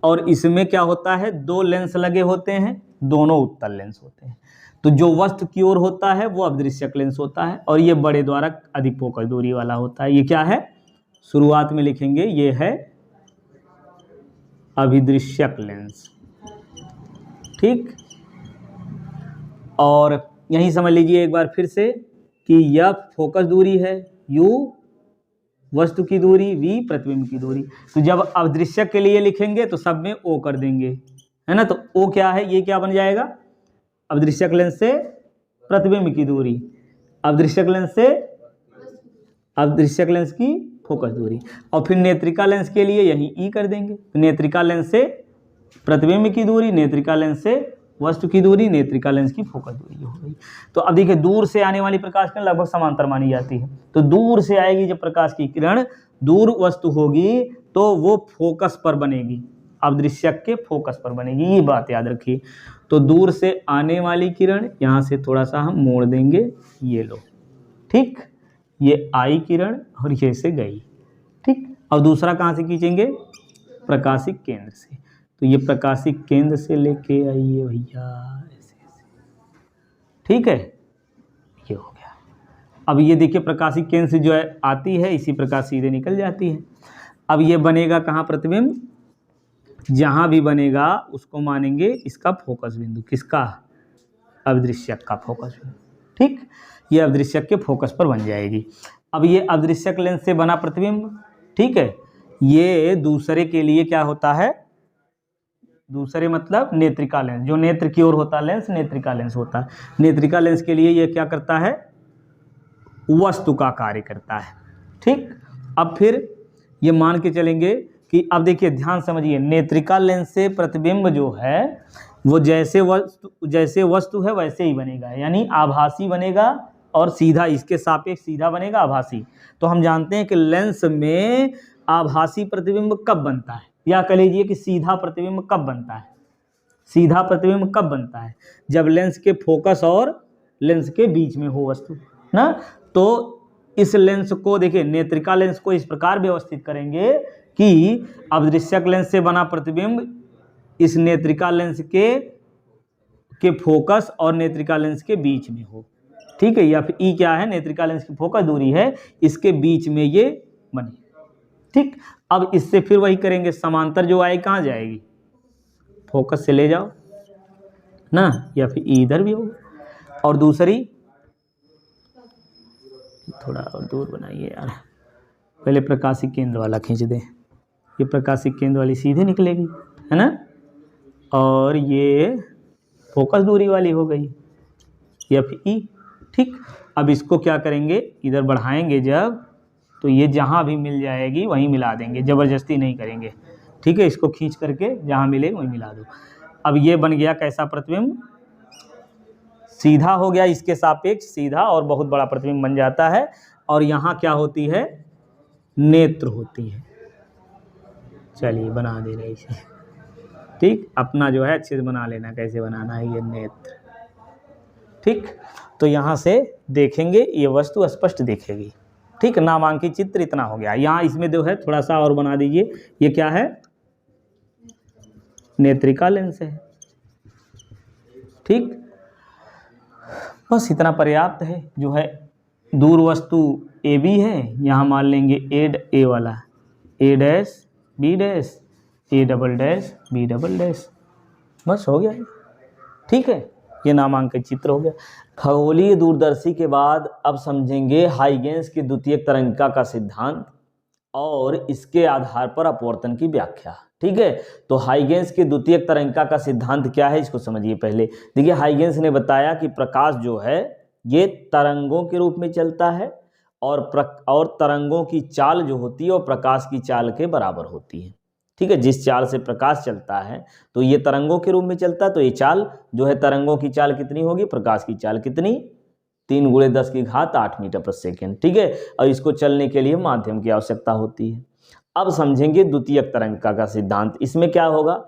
Speaker 1: और इसमें क्या होता है, 2 लेंस लगे होते हैं, दोनों उत्तल लेंस होते हैं। तो जो वस्तु की ओर होता है वो अभिदृश्यक लेंस होता है, और ये बड़े द्वारा अधिक फोकस दूरी वाला होता है। ये क्या है, शुरुआत में लिखेंगे ये है अभिदृश्यक लेंस, ठीक। और यही समझ लीजिए एक बार फिर से कि यह फोकस दूरी है, u वस्तु की दूरी, v प्रतिबिंब की दूरी। तो जब अभिदृश्यक के लिए लिखेंगे तो सब में o कर देंगे, है ना। तो o क्या है, ये क्या बन जाएगा, अभिदृश्यक लेंस से प्रतिबिंब की दूरी, अभिदृश्यक लेंस की फोकस दूरी। और फिर नेत्रिका लेंस के लिए यही ई कर देंगे, तो नेत्रिका लेंस से प्रतिबिंब की दूरी, नेत्रिका लेंस से वस्तु की दूरी, नेत्रिका लेंस की फोकस दूरी हो गई। तो अब देखिए, दूर से आने वाली प्रकाश किरण लगभग समांतर मानी जाती है। तो दूर से आएगी जब प्रकाश की किरण, दूर वस्तु होगी तो वो फोकस पर बनेगी, अभिदृश्यक के फोकस पर बनेगी, ये बात याद रखिए। तो दूर से आने वाली किरण, यहाँ से थोड़ा सा हम मोड़ देंगे, ये लो, ठीक, ये आई किरण और ये से गई, ठीक। अब दूसरा कहाँ से खींचेंगे, प्रकाशिक केंद्र से। तो ये प्रकाशिक केंद्र से लेके आइए भैया, ऐसे ऐसे, ठीक है, ये हो गया। अब ये देखिए प्रकाशिक केंद्र से जो है आती है, इसी प्रकार सीधे निकल जाती है। अब ये बनेगा कहाँ प्रतिबिंब, जहाँ भी बनेगा उसको मानेंगे इसका फोकस बिंदु, किसका, अभिदृश्यक का फोकस बिंदु, ठीक। ये अभिदृश्यक के फोकस पर बन जाएगी। अब ये अभिदृश्यक लेंस से बना प्रतिबिंब, ठीक है, ये दूसरे के लिए क्या होता है, दूसरे मतलब नेत्रिका लेंस, जो नेत्र की ओर होता है लेंस, नेत्रिका लेंस होता है। नेत्रिका लेंस के लिए ये क्या करता है, वस्तु का कार्य करता है, ठीक। अब फिर ये मान के चलेंगे कि अब देखिए ध्यान समझिए, नेत्रिका लेंस से प्रतिबिंब जो है वो जैसे वस्तु है वैसे ही बनेगा, यानी आभासी बनेगा, और सीधा इसके सापेक्ष सीधा बनेगा, आभासी। तो हम जानते हैं कि लेंस में आभासी प्रतिबिंब कब बनता है, या कह लीजिए कि सीधा प्रतिबिंब कब बनता है। सीधा प्रतिबिंब कब बनता है, जब लेंस के फोकस और लेंस के बीच में हो वस्तु ना। तो इस लेंस को देखिए, नेत्रिका लेंस को इस प्रकार व्यवस्थित करेंगे कि अभिदृश्यक लेंस से बना प्रतिबिंब इस नेत्रिका लेंस के के फोकस और नेत्रिका लेंस के बीच में हो, ठीक है, या फिर ई क्या है, नेत्रिका लेंस की फोकस दूरी है, इसके बीच में ये बने, ठीक। अब इससे फिर वही करेंगे, समांतर जो आएगी कहाँ जाएगी, फोकस से ले जाओ ना, या फिर ई इधर भी होगा। और दूसरी, थोड़ा और दूर बनाइए यार, पहले प्रकाशिक केंद्र वाला खींच दें, ये प्रकाशिक केंद्र वाली सीधे निकलेगी, है ना, और ये फोकस दूरी वाली हो गई, या फिर ई, ठीक। अब इसको क्या करेंगे, इधर बढ़ाएंगे जब, तो ये जहाँ भी मिल जाएगी वहीं मिला देंगे, ज़बरदस्ती नहीं करेंगे, ठीक है। इसको खींच करके जहाँ मिले वहीं मिला दो। अब ये बन गया कैसा प्रतिबिंब, सीधा हो गया, इसके सापेक्ष सीधा और बहुत बड़ा प्रतिबिंब बन जाता है। और यहाँ क्या होती है, नेत्र होती है। चलिए बना दे रहे इसे, ठीक, अपना जो है अच्छे से बना लेना, कैसे बनाना है ये नेत्र, ठीक। तो यहाँ से देखेंगे ये वस्तु स्पष्ट दिखेगी, ठीक। नामांकित चित्र इतना हो गया। यहाँ इसमें जो है थोड़ा सा और बना दीजिए, ये क्या है, नेत्रिका लेंस है, ठीक। बस इतना पर्याप्त है। जो है दूर वस्तु ए बी है, यहाँ मान लेंगे ए वाला A dash B dash A double dash B double dash, बस हो गया, ठीक है। ये नामांकित चित्र हो गया। खगोलीय दूरदर्शी के बाद अब समझेंगे हाइगेंस की द्वितीयक तरंगिका का सिद्धांत और इसके आधार पर अपवर्तन की व्याख्या, ठीक है। तो हाइगेंस की द्वितीयक तरंगिका का सिद्धांत क्या है, इसको समझिए पहले। देखिए हाइगेंस ने बताया कि प्रकाश जो है ये तरंगों के रूप में चलता है और तरंगों की चाल जो होती है वो प्रकाश की चाल के बराबर होती है, ठीक है। जिस चाल से प्रकाश चलता है तो ये तरंगों के रूप में चलता है, तो ये चाल जो है तरंगों की चाल कितनी होगी, प्रकाश की चाल कितनी, 3 × 10⁸ मीटर प्रति सेकेंड, ठीक है। और इसको चलने के लिए माध्यम की आवश्यकता होती है। अब समझेंगे द्वितीयक तरंगिका का सिद्धांत। इसमें क्या होगा,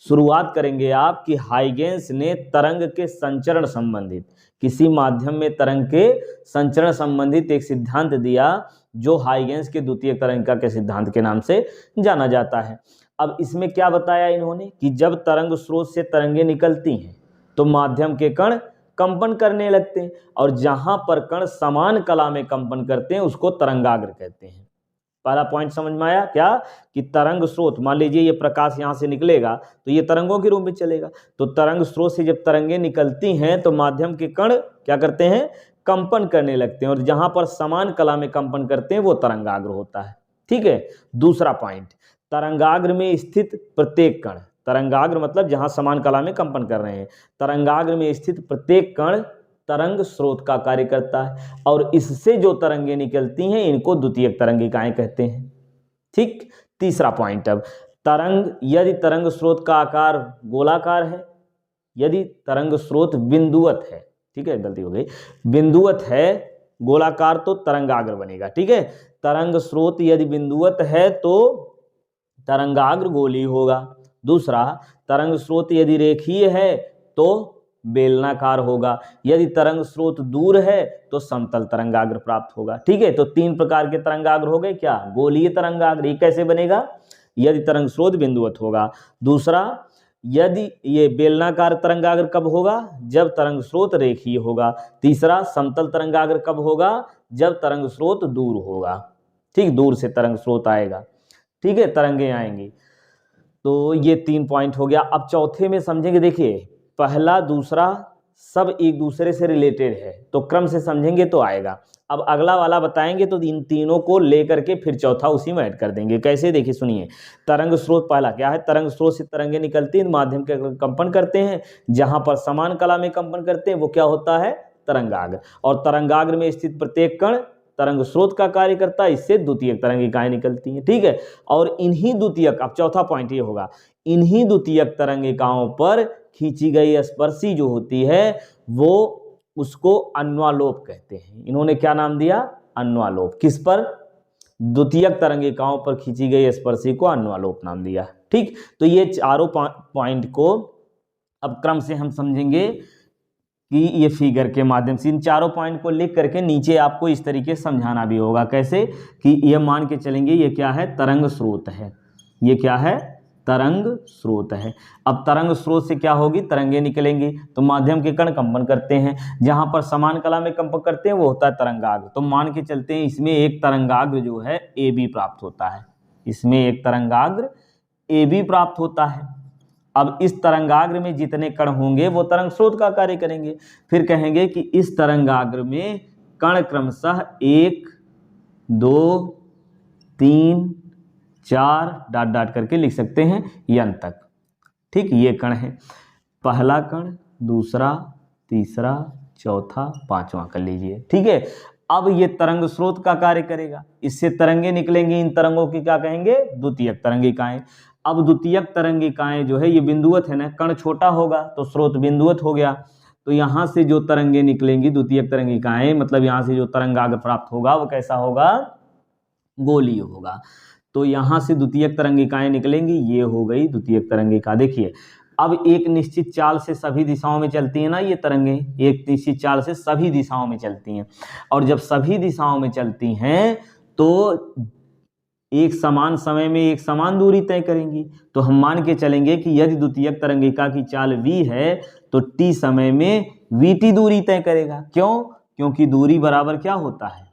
Speaker 1: शुरुआत करेंगे आप कि हाइगेंस ने तरंग के संचरण संबंधित, किसी माध्यम में तरंग के संचरण संबंधित एक सिद्धांत दिया जो हाइगेंस के द्वितीयक तरंगिका के सिद्धांत के नाम से जाना जाता है। अब इसमें क्या बताया इन्होंने कि जब तरंग स्रोत से तरंगें निकलती हैं तो माध्यम के कण कंपन करने लगते हैं, और जहां पर कण समान कला में कंपन करते हैं उसको तरंगाग्र कहते हैं। पहला पॉइंट समझ में आया क्या, कि तरंग स्रोत, मान लीजिए ये प्रकाश यहाँ से निकलेगा तो ये तरंगों के रूप में चलेगा, तो तरंग स्रोत से जब तरंगें निकलती हैं तो माध्यम के कण क्या करते हैं, कंपन करने लगते हैं, और जहां पर समान कला में कंपन करते हैं वो तरंगाग्र होता है, ठीक है। दूसरा पॉइंट, तरंगाग्र में स्थित प्रत्येक कण, तरंगाग्र मतलब जहां समान कला में कंपन कर रहे हैं, तरंगाग्र में स्थित प्रत्येक कण तरंग स्रोत का कार्य करता है, और इससे जो तरंगें निकलती हैं इनको द्वितीयक तरंगिकाएं कहते हैं, ठीक। तीसरा पॉइंट, अब तरंग, यदि तरंग स्रोत का आकार गोलाकार है, यदि तरंग स्रोत बिंदुवत है, ठीक है, गलती हो गई, बिंदुवत है, गोलाकार तो तरंगाग्र बनेगा, ठीक है। तरंग स्रोत यदि बिंदुवत है तो तरंगाग्र गोलीय होगा। दूसरा, तरंग स्रोत यदि रेखीय है तो बेलनाकार होगा, यदि तरंग स्रोत दूर है तो समतल तरंगाग्र प्राप्त होगा, ठीक है। तो 3 प्रकार के तरंगाग्र हो गए, क्या, गोलीय तरंगाग्र, ये कैसे बनेगा, यदि तरंग स्रोत बिंदुवत होगा। दूसरा, यदि ये बेलनाकार तरंगाग्र कब होगा, जब तरंग स्रोत रेखीय होगा। तीसरा, समतल तरंगाग्र कब होगा, जब तरंग स्रोत दूर होगा, ठीक, दूर से तरंग स्रोत आएगा, ठीक है, तरंगें आएंगी। तो ये 3 पॉइंट हो गया। अब चौथे में समझेंगे, देखिए पहला दूसरा सब एक दूसरे से रिलेटेड है, तो क्रम से समझेंगे तो आएगा। अब अगला वाला बताएंगे तो इन तीनों को लेकर के फिर चौथा उसी में ऐड कर देंगे। कैसे, देखिए सुनिए। तरंग स्रोत पहला क्या है, तरंग स्रोत से तरंगें निकलती हैं, माध्यम के कंपन करते हैं, जहां पर समान कला में कंपन करते हैं वो क्या होता है, तरंगाग्र, और तरंगाग्र में स्थित प्रत्येक कण तरंग स्रोत का कार्य करता है, इससे द्वितीयक तरंगिकाएं निकलती हैं, ठीक है। और इन्हीं द्वितीयक, अब चौथा पॉइंट ये होगा, इन्हीं द्वितीयक तरंगिकाओं पर खींची गई स्पर्शी जो होती है वो उसको अन्वालोप कहते हैं। इन्होंने क्या नाम दिया, अन्वालोप। किस पर, द्वितीयक तरंगिकाओं पर खींची गई स्पर्शी को अन्वालोप नाम दिया, ठीक। तो ये चारों पॉइंट को अब क्रम से हम समझेंगे कि ये फिगर के माध्यम से इन चारों पॉइंट को लिख करके नीचे आपको इस तरीके से समझाना भी होगा। कैसे, कि ये मान के चलेंगे ये क्या है, तरंग स्रोत है, ये क्या है, तरंग स्रोत है। अब तरंग स्रोत से क्या होगी, तरंगे निकलेंगी, तो माध्यम के कण कंपन करते हैं। जहां पर समान कला में कंपन करते हैं वो होता है तरंगाग्र। तो मान के चलते हैं इसमें एक तरंगाग्र जो है AB प्राप्त होता है, इसमें एक तरंगाग्र AB प्राप्त होता है। अब इस तरंगाग्र में जितने कण होंगे वो तरंग स्रोत का कार्य करेंगे। फिर कहेंगे कि इस तरंगाग्र में कण क्रमशः 1 2 3 4 डॉट डॉट करके लिख सकते हैं n तक। ठीक, ये कण है, पहला कण, दूसरा, तीसरा, चौथा, पांचवा कर लीजिए। ठीक है, अब ये तरंग स्रोत का कार्य करेगा, इससे तरंगे निकलेंगी। इन तरंगों की क्या कहेंगे, द्वितीयक तरंगिकाएं। अब द्वितीयक तरंगिकाएं जो है ये बिंदुवत है ना, कण छोटा होगा तो स्रोत बिंदुवत हो गया। तो यहाँ से जो तरंगे निकलेंगी द्वितीयक तरंगिकाएं, मतलब यहाँ से जो तरंगाग्र प्राप्त होगा वो कैसा होगा, गोलीय होगा। तो यहाँ से द्वितीयक तरंगिकाएं निकलेंगी, ये हो गई द्वितीयक तरंगिका। देखिए अब एक निश्चित चाल से सभी दिशाओं में चलती है ना ये तरंगे, एक निश्चित चाल से सभी दिशाओं में चलती हैं। और जब सभी दिशाओं में चलती हैं तो एक समान समय में एक समान दूरी तय करेंगी। तो हम मान के चलेंगे कि यदि द्वितीयक तरंगिका की चाल v है तो t समय में vt दूरी तय करेगा। क्यों, क्योंकि दूरी बराबर क्या होता है,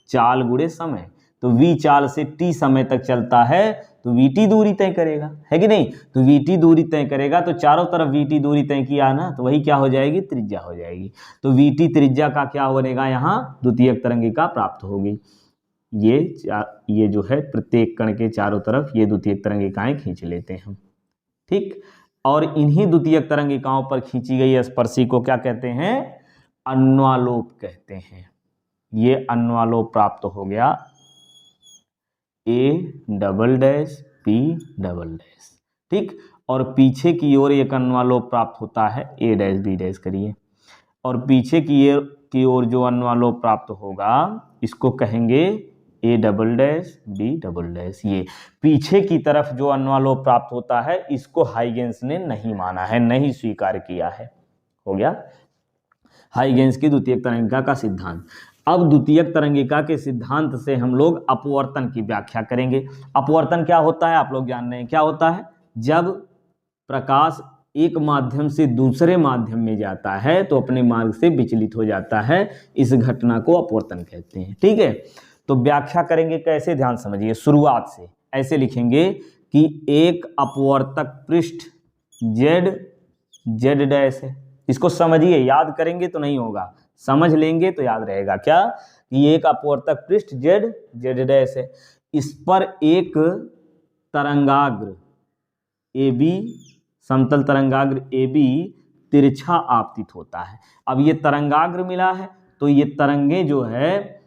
Speaker 1: चाल गुणे समय। तो v चाल से t समय तक चलता है तो vt दूरी तय करेगा, है कि नहीं। तो vt दूरी तय करेगा तो चारों तरफ vt दूरी तय किया ना, तो वही क्या हो जाएगी, त्रिज्या हो जाएगी। तो vt त्रिज्या का क्या बनेगा, यहाँ द्वितीयक तरंगिका प्राप्त होगी। ये जो है प्रत्येक कण के चारों तरफ ये द्वितीयक तरंगिकाएं खींच लेते हैं हम। ठीक, और इन्हीं द्वितीयक तरंगिकाओं पर खींची गई स्पर्शी को क्या कहते हैं, अन्वालोप कहते हैं। ये अन्वालोप प्राप्त हो गया, A" B". ठीक, और पीछे की ओर एक अन्वालोप प्राप्त होता है, A', B' करिए। और पीछे की ओर जो अन्वालोप प्राप्त होगा इसको कहेंगे A', B'। ये पीछे की तरफ जो अन्वालोप प्राप्त होता है इसको हाइगेंस ने नहीं माना है, नहीं स्वीकार किया है। हो गया हाइगेंस की द्वितीयक तरंगिका का सिद्धांत। अब द्वितीयक तरंगिका के सिद्धांत से हम लोग अपवर्तन की व्याख्या करेंगे। अपवर्तन क्या होता है आप लोग जान रहे हैं, क्या होता है, जब प्रकाश एक माध्यम से दूसरे माध्यम में जाता है तो अपने मार्ग से विचलित हो जाता है, इस घटना को अपवर्तन कहते हैं। ठीक है, तो व्याख्या करेंगे कैसे, ध्यान समझिए। शुरुआत से ऐसे लिखेंगे कि एक अपवर्तक पृष्ठ Z' है। इसको समझिए, याद करेंगे तो नहीं होगा, समझ लेंगे तो याद रहेगा। क्या, ये एक अपवर्तक पृष्ठ Z' है, इस पर एक तरंगाग्र AB, समतल तरंगाग्र AB तिरछा आपतित होता है। अब ये तरंगाग्र मिला है तो ये तरंगे जो है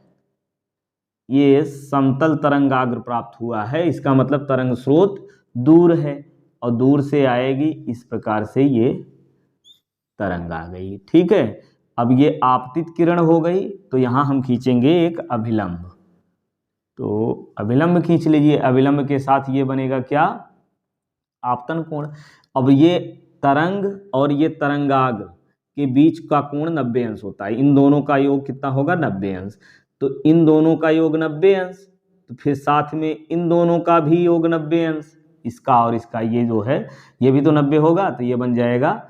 Speaker 1: ये समतल तरंगाग्र प्राप्त हुआ है, इसका मतलब तरंग स्रोत दूर है और दूर से आएगी, इस प्रकार से ये तरंग आ गई। ठीक है, अब ये आपतित किरण हो गई तो यहाँ हम खींचेंगे एक अभिलंब। तो अभिलंब खींच लीजिए, अभिलंब के साथ ये बनेगा क्या, आपतन कोण। अब ये तरंग और ये तरंगाग्र के बीच का कोण 90 अंश होता है, इन दोनों का योग कितना होगा, 90 अंश। तो इन दोनों का योग 90 अंश, तो फिर साथ में इन दोनों का भी योग 90 अंश, इसका और इसका, ये जो है ये भी तो 90 होगा, तो ये बन जाएगा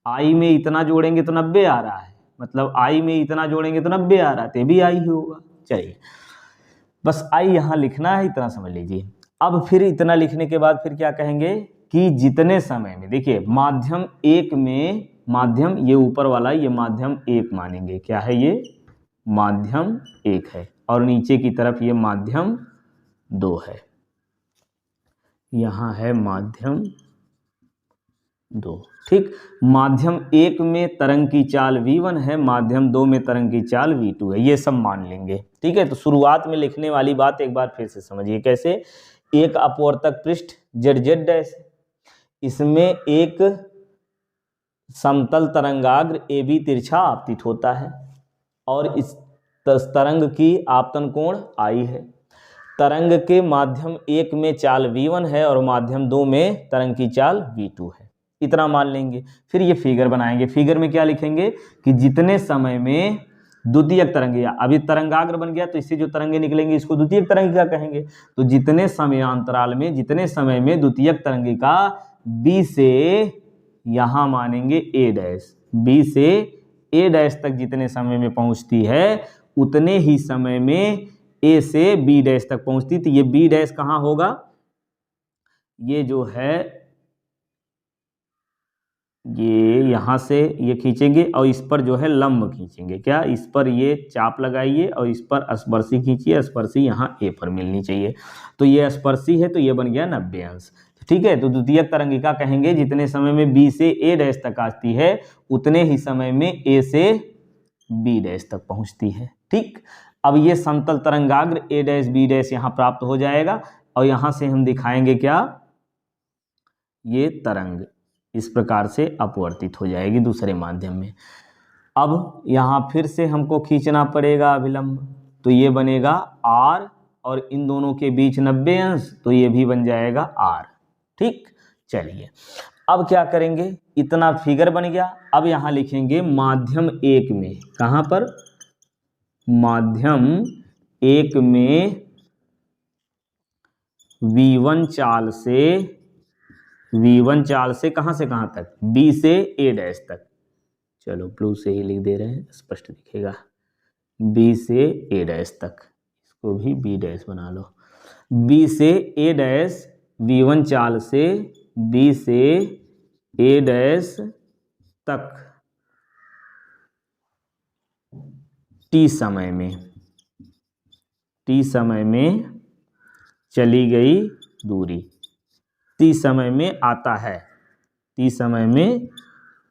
Speaker 1: I में इतना जोड़ेंगे तो 90 आ रहा है, मतलब I में इतना जोड़ेंगे तो 90 आ रहा है, तो भी I ही होगा। चलिए बस I यहाँ लिखना है, इतना समझ लीजिए। अब फिर इतना लिखने के बाद फिर क्या कहेंगे कि जितने समय में, देखिए माध्यम 1 में, माध्यम ये ऊपर वाला ये माध्यम 1 मानेंगे, क्या है ये माध्यम 1 है, और नीचे की तरफ ये माध्यम 2 है, यहाँ है माध्यम 2। ठीक, माध्यम 1 में तरंग की चाल v1 है, माध्यम 2 में तरंग की चाल v2 है, ये सब मान लेंगे। ठीक है, तो शुरुआत में लिखने वाली बात एक बार फिर से समझिए कैसे। एक अपवर्तक पृष्ठ Z', इसमें एक समतल तरंगाग्र AB तिरछा आपतित होता है और इस तरंग की आपतन कोण I है। तरंग के माध्यम 1 में चाल v1 है और माध्यम 2 में तरंग की चाल v2 है, इतना मान लेंगे। फिर ये फिगर बनाएंगे, फिगर में क्या लिखेंगे कि जितने समय में द्वितीयक तरंगिका। अभी तरंगाग्र बन गया तो इससे जो तरंगे निकलेंगे इसको द्वितीयक तरंगिका कहेंगे। तो जितने समयांतराल में, जितने समय में द्वितीयक तरंगिका बी से यहां मानेंगे ए डैश, बी से ए डैश तक जितने समय में पहुंचती है उतने ही समय में ए से बी डैश तक पहुंचती। तो ये बी डैश कहां होगा, ये जो है ये यहां से ये खींचेंगे और इस पर जो है लंब खींचेंगे। क्या, इस पर ये चाप लगाइए और इस पर स्पर्शी खींचिए, स्पर्शी यहाँ ए पर मिलनी चाहिए। तो ये स्पर्शी है तो ये बन गया 90 अंश। ठीक है, तो द्वितीयक तरंगिका कहेंगे जितने समय में बी से ए डैश तक आती है उतने ही समय में ए से बी डैश तक पहुंचती है। ठीक, अब ये समतल तरंगाग्र ए डैश बी डैश यहाँ प्राप्त हो जाएगा और यहाँ से हम दिखाएंगे क्या, ये तरंग इस प्रकार से अपवर्तित हो जाएगी दूसरे माध्यम में। अब यहाँ फिर से हमको खींचना पड़ेगा अभिलंब, तो ये बनेगा R और इन दोनों के बीच 90 अंश, तो ये भी बन जाएगा R। ठीक, चलिए अब क्या करेंगे, इतना फिगर बन गया। अब यहाँ लिखेंगे माध्यम 1 में, कहाँ पर, माध्यम 1 में V1 चाल से कहां से कहां तक, B से A डैश तक। चलो ब्लू से ही लिख दे रहे हैं, स्पष्ट दिखेगा। B से A डैश तक, इसको भी B डैश बना लो। B से A डैश, V1 चाल से B से A डैश तक T समय में चली गई दूरी, T समय में आता है, T समय में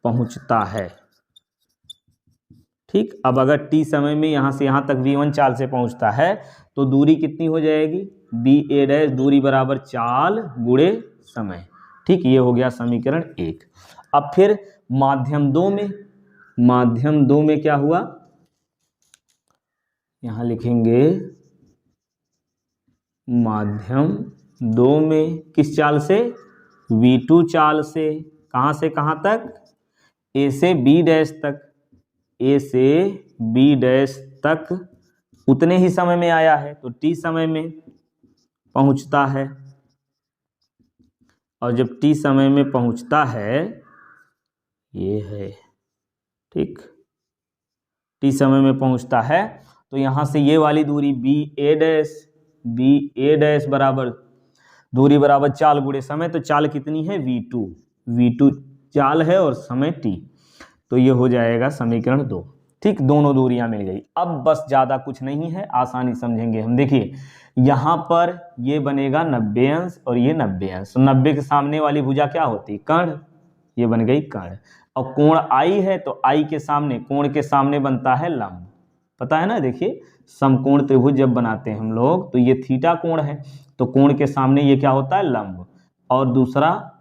Speaker 1: पहुंचता है। ठीक, अब अगर T समय में यहां से यहां तक V1 चाल से पहुंचता है तो दूरी कितनी हो जाएगी, BA डैश दूरी बराबर चाल गुणे समय। ठीक, ये हो गया समीकरण 1। अब फिर माध्यम 2 में क्या हुआ, यहां लिखेंगे माध्यम 2 में किस चाल से, V2 चाल से, कहां से कहां तक, A से B डैश तक, A से B डैश तक उतने ही समय में आया है तो T समय में पहुंचता है। और जब T समय में पहुंचता है, ये है, ठीक, T समय में पहुंचता है तो यहां से ये वाली दूरी BA डैश बराबर दूरी बराबर चाल गुणे समय। तो चाल कितनी है, V2 चाल है और समय T, तो ये हो जाएगा समीकरण 2। ठीक, दोनों दूरियां मिल गई। अब बस ज्यादा कुछ नहीं है, आसानी समझेंगे हम। देखिए यहां पर ये बनेगा 90 अंश और ये 90 अंश, 90 के सामने वाली भुजा क्या होती, कर्ण, ये बन गई कर्ण। और कोण I है तो I के सामने, कोण के सामने बनता है लंब, पता है ना। देखिए समकोण त्रिभुज जब बनाते हैं हम लोग तो ये थीटा कोण है, तो कोण के सामने ये क्या होता है, लंब, और दूसरा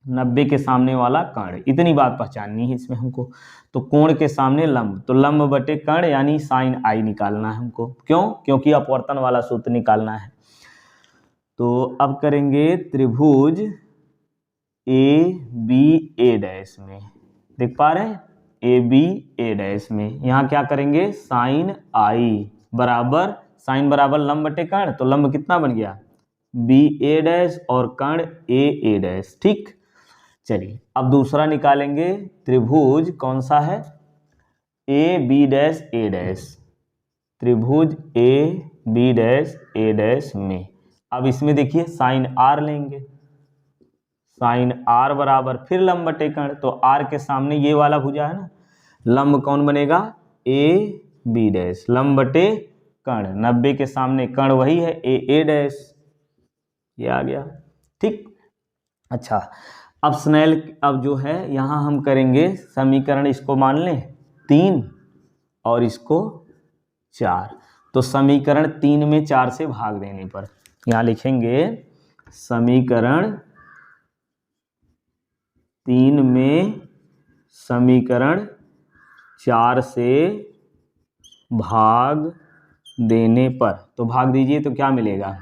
Speaker 1: 90 के सामने वाला कर्ण। इतनी बात पहचाननी है इसमें हमको। तो कोण के सामने लंब, तो लंब बटे कर्ण यानी साइन I निकालना है हमको। क्यों, क्योंकि अपवर्तन वाला सूत्र निकालना है। तो अब करेंगे त्रिभुज ABA डैश में, देख पा रहे हैं, ABA डैश में यहाँ क्या करेंगे, साइन I बराबर, साइन बराबर लंब बटे कर्ण, तो लंब कितना बन गया, BA डैश और कर्ण AA डैश। ठीक, चलिए अब दूसरा निकालेंगे त्रिभुज, कौन सा है, AB डैश A डैश, त्रिभुज AB डैश A डैश में। अब इसमें देखिए साइन R लेंगे, साइन R बराबर फिर लंब बटे कर्ण, तो R के सामने ये वाला भुजा है ना, लंब कौन बनेगा, AB डैश, लंब बटे कर्ण, 90 के सामने कर्ण वही है AA डैश, ये आ गया। ठीक, अच्छा अब स्नेल, अब जो है यहाँ हम करेंगे समीकरण, इसको मान लें 3 और इसको 4। तो समीकरण 3 में 4 से भाग देने पर यहाँ लिखेंगे समीकरण 3 में समीकरण 4 से भाग देने पर, तो भाग दीजिए तो क्या मिलेगा,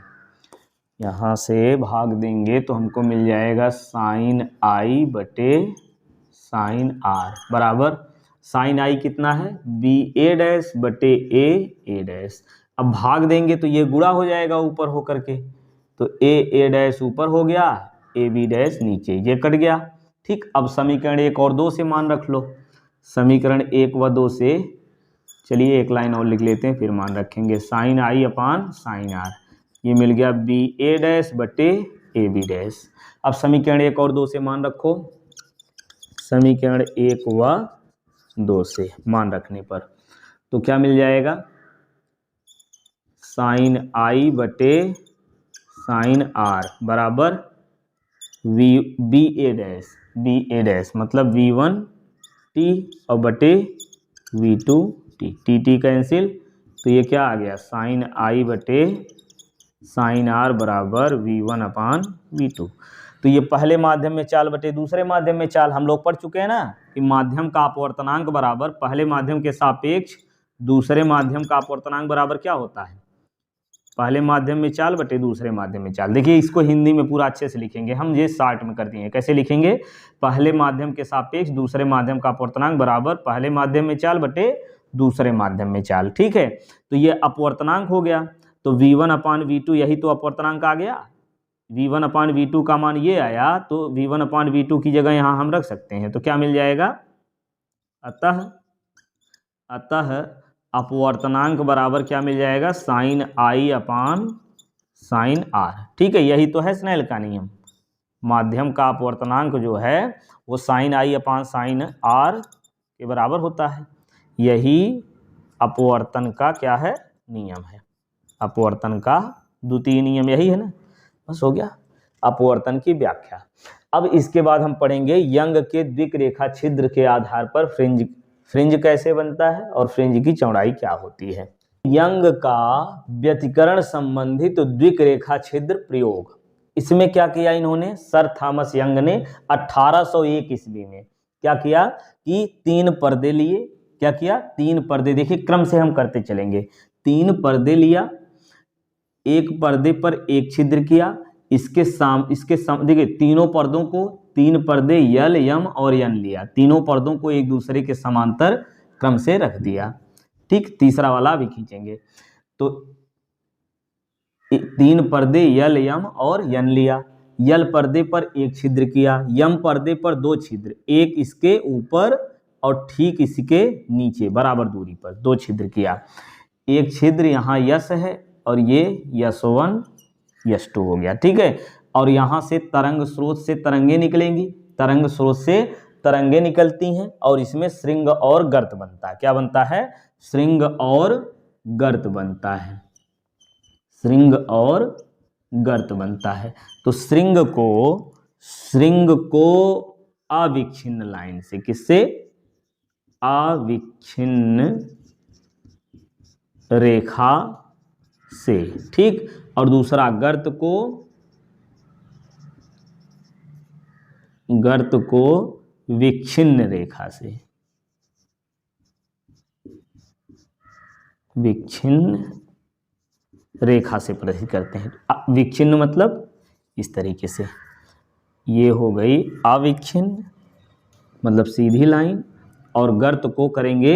Speaker 1: यहाँ से भाग देंगे तो हमको मिल जाएगा साइन I बटे साइन R बराबर साइन आई कितना है, बी ए डैश बटे ए डैश। अब भाग देंगे तो ये गुणा हो जाएगा ऊपर होकर के, तो ए डैश ऊपर हो गया, ए बी डैश नीचे, ये कट गया। ठीक, अब समीकरण 1 और 2 से मान रख लो। समीकरण 1 व 2 से, चलिए एक लाइन और लिख लेते हैं फिर मान रखेंगे। Sine I upon sine R, ये मिल गया बी ए डैश बटे ए बी डैश। अब समीकरण 1 और 2 से मान रखो। समीकरण 1 व 2 से मान रखने पर तो क्या मिल जाएगा, साइन आई बटे साइन आर बराबर बी ए डैश मतलब V1 टी और बटे V2 टी, टी कैंसिल, तो ये क्या आ गया, साइन आई बटे साइन आर बराबर V1 अपान V2। तो ये पहले माध्यम में चाल बटे दूसरे माध्यम में चाल, हम लोग पढ़ चुके हैं ना कि माध्यम का अपवर्तनांक बराबर पहले माध्यम के सापेक्ष दूसरे माध्यम का अपवर्तनांक बराबर क्या होता है, पहले माध्यम में चाल बटे दूसरे माध्यम में चाल। देखिए इसको हिंदी में पूरा अच्छे से लिखेंगे हम, ये शार्ट में कर दिए। कैसे लिखेंगे, पहले माध्यम के सापेक्ष दूसरे माध्यम का अपवर्तनांक बराबर पहले माध्यम में चाल बटे दूसरे माध्यम में चाल। ठीक है, तो ये अपवर्तनांक हो गया, तो V1 अपान V2 यही तो अपवर्तनांक आ गया। V1 अपान V2 का मान ये आया, तो V1 अपान V2 की जगह यहाँ हम रख सकते हैं, तो क्या मिल जाएगा, अतः अपवर्तनांक बराबर क्या मिल जाएगा, sine I upon sine R. ठीक है, यही तो है स्नेल का नियम, माध्यम का अपवर्तनांक जो है वो sine I upon sine R के बराबर होता है। यही अपवर्तन का क्या है, नियम है। अपवर्तन का द्वितीय नियम यही है ना, बस हो गया अपवर्तन की व्याख्या। अब इसके बाद हम पढ़ेंगे यंग के द्विरेखा छिद्र के आधार पर फ्रिंज कैसे बनता है और फ्रिंज की चौड़ाई क्या होती है। यंग का व्यतिकरण संबंधित द्विरेखा छिद्र प्रयोग, इसमें क्या किया इन्होंने, सर थॉमस यंग ने 1801 ईस्वी में क्या किया कि 3 पर्दे लिए। क्या किया, 3 पर्दे, देखिए क्रम से हम करते चलेंगे। 3 पर्दे लिया, एक पर्दे पर एक छिद्र किया, इसके देखिए तीनों पर्दों को, 3 पर्दे यल यम और यन लिया, तीनों पर्दों को एक दूसरे के समांतर क्रम से रख दिया। ठीक, तीसरा वाला भी खींचेंगे, तो 3 पर्दे यल यम और यन लिया, यल पर्दे पर एक छिद्र किया, यम पर्दे पर 2 छिद्र, एक इसके ऊपर और ठीक इसके नीचे बराबर दूरी पर 2 छिद्र किया। एक छिद्र यहाँ यस है और ये यस1 यस2 हो गया। ठीक है, और यहाँ से तरंग स्रोत से तरंगे निकलेंगी, तरंग स्रोत से तरंगे निकलती हैं और इसमें श्रृंग और गर्त बनता है। क्या बनता है, श्रृंग और गर्त बनता है, श्रृंग और गर्त बनता है। तो श्रृंग को अविच्छिन्न लाइन से, किससे, अविच्छिन्न रेखा से। ठीक, और दूसरा गर्त को विच्छिन्न रेखा से, विच्छिन्न रेखा से प्रदर्शित करते हैं। विच्छिन्न मतलब इस तरीके से, ये हो गई अविच्छिन्न मतलब सीधी लाइन, और गर्त को करेंगे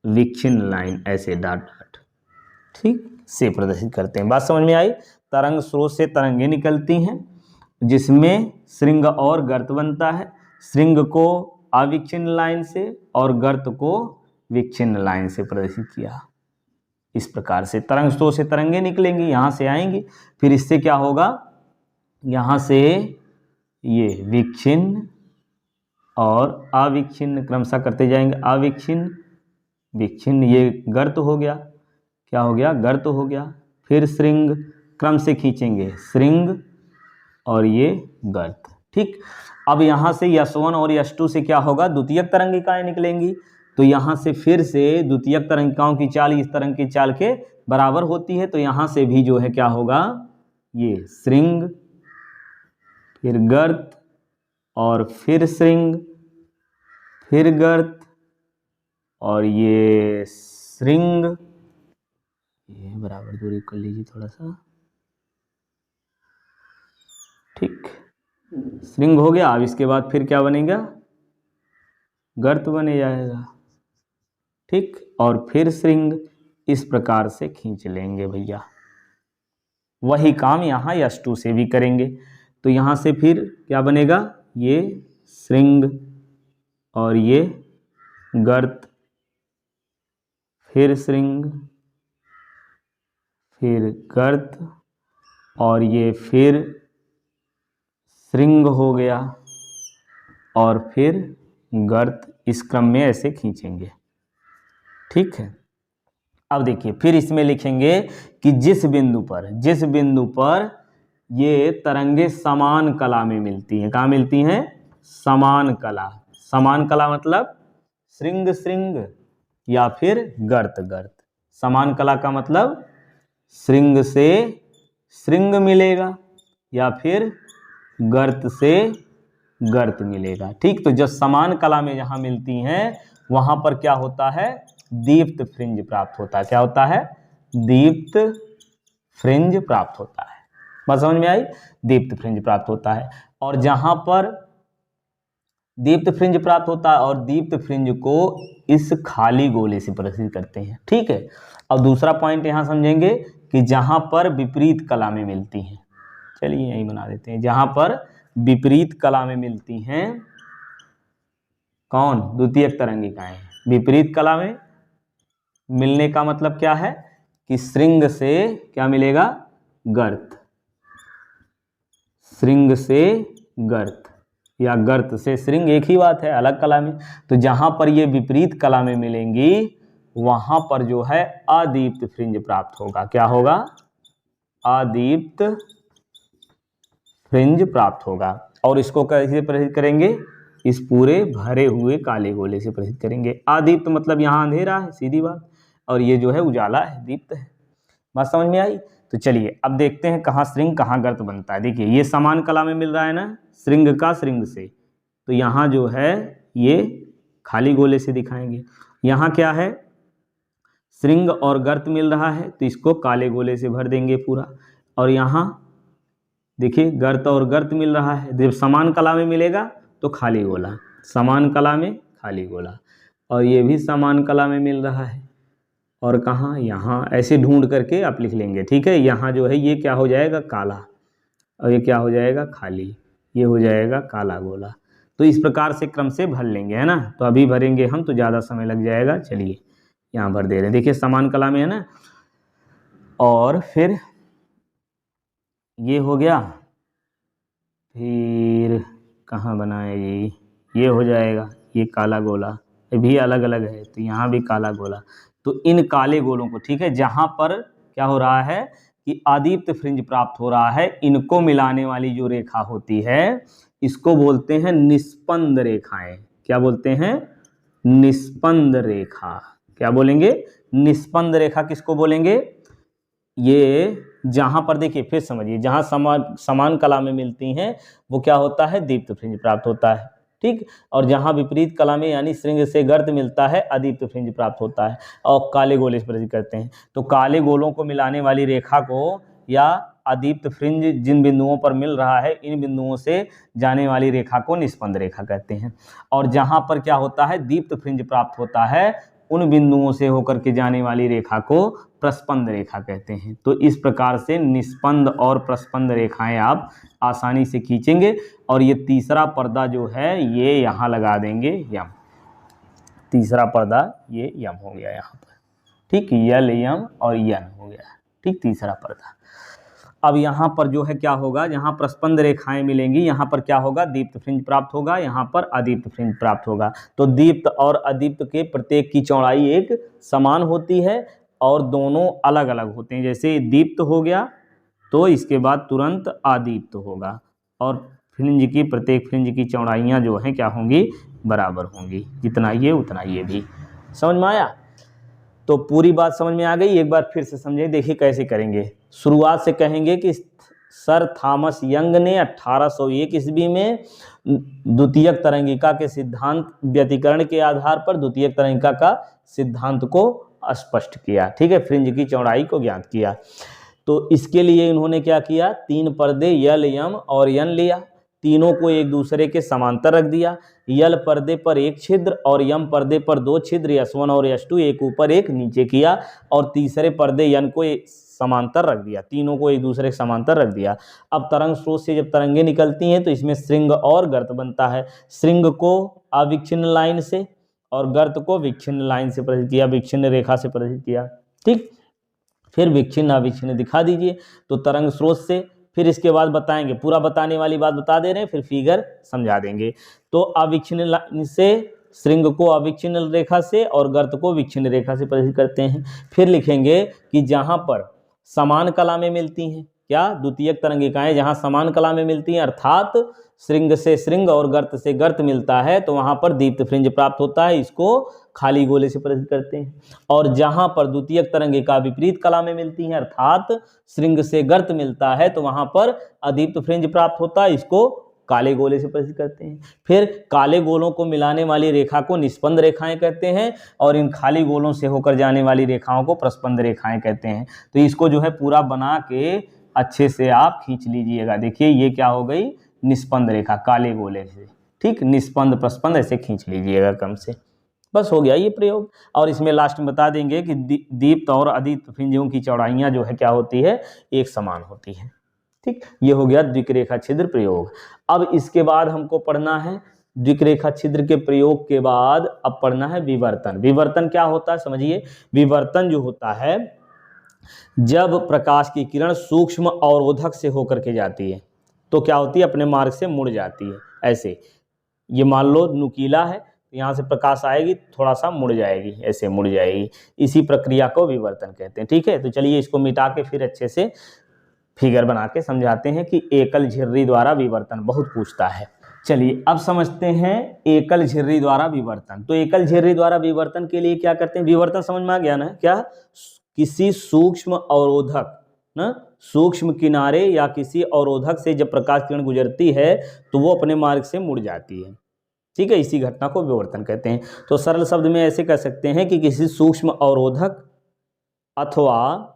Speaker 1: विच्छिन्न लाइन, ऐसे डॉट डॉट, ठीक से प्रदर्शित करते हैं। बात समझ में आई। तरंग स्रोत से तरंगे निकलती हैं जिसमें श्रृंग और गर्त बनता है, श्रृंग को अविच्छिन्न लाइन से और गर्त को विच्छिन्न लाइन से प्रदर्शित किया। इस प्रकार से तरंग स्रोत से तरंगे निकलेंगी, यहाँ से आएंगी, फिर इससे क्या होगा, यहाँ से ये विच्छिन्न और अविच्छिन्न क्रमशः करते जाएंगे, अविच्छिन्न विच्छिन्न, ये गर्त हो गया, क्या हो गया, गर्त हो गया। फिर श्रृंग, क्रम से खींचेंगे, श्रृंग और ये गर्त। ठीक, अब यहाँ से यस1 और यस2 से क्या होगा, द्वितीयक तरंगिकाएं निकलेंगी, तो यहाँ से फिर से द्वितीयक तरंगिकाओं की चाल इस तरंग की चाल के बराबर होती है, तो यहाँ से भी जो है क्या होगा, ये श्रृंग, फिर गर्त और फिर श्रृंग, फिर गर्त और ये श्रृंग, ये बराबर दूरी कर लीजिए थोड़ा सा। ठीक, श्रृंग हो गया। अब इसके बाद फिर क्या बनेगा, गर्त बन जाएगा। ठीक, और फिर श्रृंग, इस प्रकार से खींच लेंगे भैया। वही काम यहाँ S2 से भी करेंगे। तो यहाँ से फिर क्या बनेगा, ये श्रृंग और ये गर्त, फिर श्रृंग, फिर गर्त, और ये फिर श्रृंग हो गया, और फिर गर्त, इस क्रम में ऐसे खींचेंगे। ठीक है, अब देखिए फिर इसमें लिखेंगे कि जिस बिंदु पर ये तरंगे समान कला में मिलती हैं। कहाँ मिलती हैं, समान कला। समान कला मतलब श्रृंग श्रृंग या फिर गर्त गर्त। समान कला का मतलब श्रृंग से श्रृंग मिलेगा या फिर गर्त से गर्त मिलेगा। ठीक, तो जब समान कला में जहाँ मिलती हैं वहाँ पर क्या होता है, दीप्त फ्रिंज प्राप्त होता है। क्या होता है, दीप्त फ्रिंज प्राप्त होता है। बात समझ में आई, दीप्त फ्रिंज प्राप्त होता है। और जहां पर दीप्त फ्रिंज प्राप्त होता है और दीप्त फ्रिंज को इस खाली गोले से प्रदर्शित करते हैं। ठीक है, अब दूसरा पॉइंट यहां समझेंगे कि जहां पर विपरीत कला में मिलती हैं, चलिए यही बना देते हैं, जहां पर विपरीत कला में मिलती हैं कौन, द्वितीयक तरंगिकाएं। विपरीत कला में मिलने का मतलब क्या है कि श्रृंग से क्या मिलेगा, गर्त, श्रृंग से गर्त या गर्त से श्रृंग, एक ही बात है, अलग कला में। तो जहां पर ये विपरीत कला में मिलेंगी वहां पर जो है अदीप्त फ्रिंज प्राप्त होगा। क्या होगा, अदीप्त फ्रिंज प्राप्त होगा। और इसको कैसे प्रदर्शित करेंगे, इस पूरे भरे हुए काले गोले से प्रदर्शित करेंगे। अदीप्त मतलब यहाँ अंधेरा है, सीधी बात, और ये जो है उजाला है, दीप्त है। बात समझ में आई। तो चलिए अब देखते हैं कहाँ श्रृंग कहाँ गर्त बनता है। देखिए ये समान कला में मिल रहा है ना, श्रृंग का श्रृंग से, तो यहाँ जो है ये खाली गोले से दिखाएंगे। यहाँ क्या है, श्रृंग और गर्त मिल रहा है तो इसको काले गोले से भर देंगे पूरा। और यहाँ देखिए गर्त और गर्त मिल रहा है, जब समान कला में मिलेगा तो खाली गोला, समान कला में खाली गोला। और ये भी समान कला में मिल रहा है, और कहाँ, यहाँ ऐसे ढूंढ करके आप लिख लेंगे। ठीक है, यहाँ जो है ये क्या हो जाएगा, काला, और ये क्या हो जाएगा, खाली, ये हो जाएगा काला गोला। तो इस प्रकार से क्रम से भर लेंगे, है ना। तो अभी भरेंगे हम तो ज़्यादा समय लग जाएगा। चलिए यहाँ भर दे रहे हैं, देखिए समान कला में है ना। और फिर ये हो गया, फिर कहाँ बनाए जी, ये हो जाएगा, ये काला गोला, ये भी अलग अलग है तो यहाँ भी काला गोला। तो इन काले गोलों को, ठीक है, जहाँ पर क्या हो रहा है कि अदीप्त फ्रिंज प्राप्त हो रहा है, इनको मिलाने वाली जो रेखा होती है इसको बोलते हैं निस्पंद रेखाएं। क्या बोलते हैं, निस्पंद रेखा। क्या बोलेंगे, निस्पंद रेखा किसको बोलेंगे, ये जहां पर देखिए फिर समझिए, जहां समान कला में मिलती हैं वो क्या होता है, दीप्त फ्रिंज प्राप्त होता है। ठीक, और जहां विपरीत कला में यानी श्रृंग से गर्त मिलता है अदीप्त फ्रिंज प्राप्त होता है, और काले गोले से प्रदर्शित करते हैं। तो काले गोलों को मिलाने वाली रेखा को या अदीप्त फ्रिंज जिन बिंदुओं पर मिल रहा है, इन बिंदुओं से जाने वाली रेखा को निस्पंद रेखा कहते हैं। और जहां पर क्या होता है, दीप्त फ्रिंज प्राप्त होता है, उन बिंदुओं से होकर के जाने वाली रेखा को प्रस्पंद रेखा कहते हैं। तो इस प्रकार से निस्पंद और प्रस्पंद रेखाएं आप आसानी से खींचेंगे। और ये तीसरा पर्दा जो है ये यहाँ लगा देंगे, यम, तीसरा पर्दा ये यम हो गया यहाँ पर। ठीक, यल यम और यन हो गया। ठीक, तीसरा पर्दा। अब यहाँ पर जो है क्या होगा, जहाँ प्रस्पंद रेखाएं मिलेंगी यहाँ पर क्या होगा, दीप्त फ्रिंज प्राप्त होगा, यहाँ पर अदीप्त फ्रिंज प्राप्त होगा। तो दीप्त और अदीप्त के प्रत्येक की चौड़ाई एक समान होती है और दोनों अलग अलग होते हैं। जैसे दीप्त हो गया तो इसके बाद तुरंत अदीप्त होगा, और फ्रिंज की प्रत्येक फ्रिंज की चौड़ाइयाँ जो हैं क्या होंगी, बराबर होंगी, जितना ये उतना ये भी। समझ में आया। तो पूरी बात समझ में आ गई, एक बार फिर से समझें। देखिए कैसे करेंगे। शुरुआत से कहेंगे कि सर थॉमस यंग ने 1801 ईस्वी में द्वितीयक तरंगिका के सिद्धांत व्यतिकरण के आधार पर द्वितीयक तरंगिका का सिद्धांत को स्पष्ट किया। ठीक है, फ्रिंज की चौड़ाई को ज्ञात किया। तो इसके लिए इन्होंने क्या किया, 3 पर्दे यल यम और यन लिया। तीनों को एक दूसरे के समांतर रख दिया। यल पर्दे पर एक छिद्र और यम पर्दे पर दो छिद्र, S1 और S2 एक ऊपर एक नीचे किया, और तीसरे पर्दे यन को समांतर रख दिया, तीनों को एक दूसरे के समांतर रख दिया। अब तरंग स्रोत से जब तरंगे निकलती हैं तो इसमें श्रृंग और गर्त बनता है। श्रृंग को अविच्छिन्न लाइन से और गर्त को विच्छिन्न लाइन से प्रदर्शित किया, विच्छिन्न रेखा से प्रदर्शित किया। ठीक, फिर विच्छिन्न अविच्छिन्न दिखा दीजिए। तो तरंग स्रोत से फिर इसके बाद बताएंगे, पूरा बताने वाली बात बता दे रहे हैं, फिर फिगर समझा देंगे। तो अविच्छिन्न लाइन से श्रृंग को अविच्छिन्न रेखा से और गर्त को विच्छिन्न रेखा से प्रदर्शित करते हैं। फिर लिखेंगे कि जहां पर समान कला में मिलती हैं, क्या द्वितीयक तरंगिकाएं जहां समान कला में मिलती हैं, अर्थात श्रृंग से श्रृंग और गर्त से गर्त मिलता है, तो वहां पर दीप्त फ्रिंज प्राप्त होता है, इसको खाली गोले से प्रदर्शित करते हैं। और जहां पर द्वितीयक तरंगिका विपरीत कला में मिलती हैं, अर्थात श्रृंग से गर्त मिलता है, तो वहां पर अदीप्त फ्रिंज प्राप्त होता है, इसको काले गोले से प्रदर्शित करते हैं। फिर काले गोलों को मिलाने वाली रेखा को निस्पंद रेखाएं कहते हैं, और इन खाली गोलों से होकर जाने वाली रेखाओं को प्रस्पंद रेखाएं कहते हैं। तो इसको जो है पूरा बना के अच्छे से आप खींच लीजिएगा। देखिए ये क्या हो गई, निस्पंद रेखा काले गोले से। ठीक, निस्पंद प्रस्पंद ऐसे खींच लीजिएगा कम से, बस हो गया ये प्रयोग। और इसमें लास्ट में बता देंगे कि दीप्त और अदीप्त फ्रिंजों की चौड़ाइयाँ जो है क्या होती है, एक समान होती है। ठीक, ये हो गया द्विरेखा छिद्र प्रयोग। अब इसके बाद हमको पढ़ना है द्विरेखा छिद्र के प्रयोग के बाद अब पढ़ना है विवर्तन। विवर्तन क्या होता है समझिए। विवर्तन जो होता है, जब प्रकाश की किरण सूक्ष्म अवरोधक से होकर के जाती है तो क्या होती है, अपने मार्ग से मुड़ जाती है। ऐसे ये मान लो नुकीला है, यहाँ से प्रकाश आएगी, थोड़ा सा मुड़ जाएगी, ऐसे मुड़ जाएगी। इसी प्रक्रिया को विवर्तन कहते हैं। ठीक है, तो चलिए इसको मिटा के फिर अच्छे से फिगर बना के समझाते हैं कि एकल झिर्री द्वारा विवर्तन बहुत पूछता है। चलिए अब समझते हैं एकल झिर्री द्वारा विवर्तन। तो एकल झिर्री द्वारा विवर्तन के लिए क्या करते हैं, विवर्तन समझ में आ गया ना, क्या किसी सूक्ष्म अवरोधक ना, सूक्ष्म किनारे या किसी अवरोधक से जब प्रकाश किरण गुजरती है तो वो अपने मार्ग से मुड़ जाती है। ठीक है, इसी घटना को विवर्तन कहते हैं। तो सरल शब्द में ऐसे कह सकते हैं कि किसी सूक्ष्म अवरोधक अथवा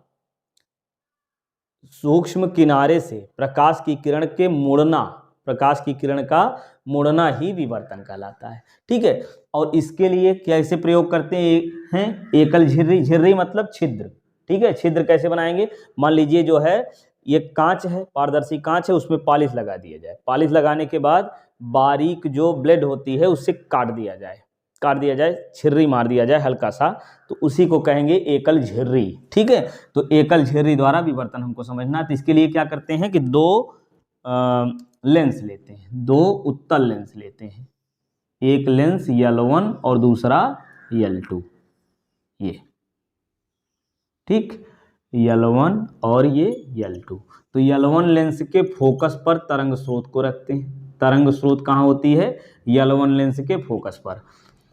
Speaker 1: सूक्ष्म किनारे से प्रकाश की किरण के मुड़ना, प्रकाश की किरण का मुड़ना ही विवर्तन कहलाता है। ठीक है, और इसके लिए कैसे प्रयोग करते हैं, एकल झिर्री। झिर्री मतलब छिद्र। ठीक है, छिद्र कैसे बनाएंगे, मान लीजिए जो है ये कांच है, पारदर्शी कांच है, उसमें पॉलिश लगा दिया जाए। पॉलिश लगाने के बाद बारीक जो ब्लेड होती है उससे काट दिया जाए, छिर्री मार दिया जाए हल्का सा, तो उसी को कहेंगे एकल झिर्री। ठीक है, तो एकल झिर्री द्वारा विवर्तन हमको समझना है। तो इसके लिए क्या करते हैं कि दो लेंस लेते हैं, दो उत्तल लेंस लेते हैं। एक लेंस L1 और दूसरा L2, ये ठीक, L1 और ये L2। तो L1 लेंस के फोकस पर तरंग स्रोत को रखते हैं। तरंग स्रोत कहाँ होती है, L1 लेंस के फोकस पर।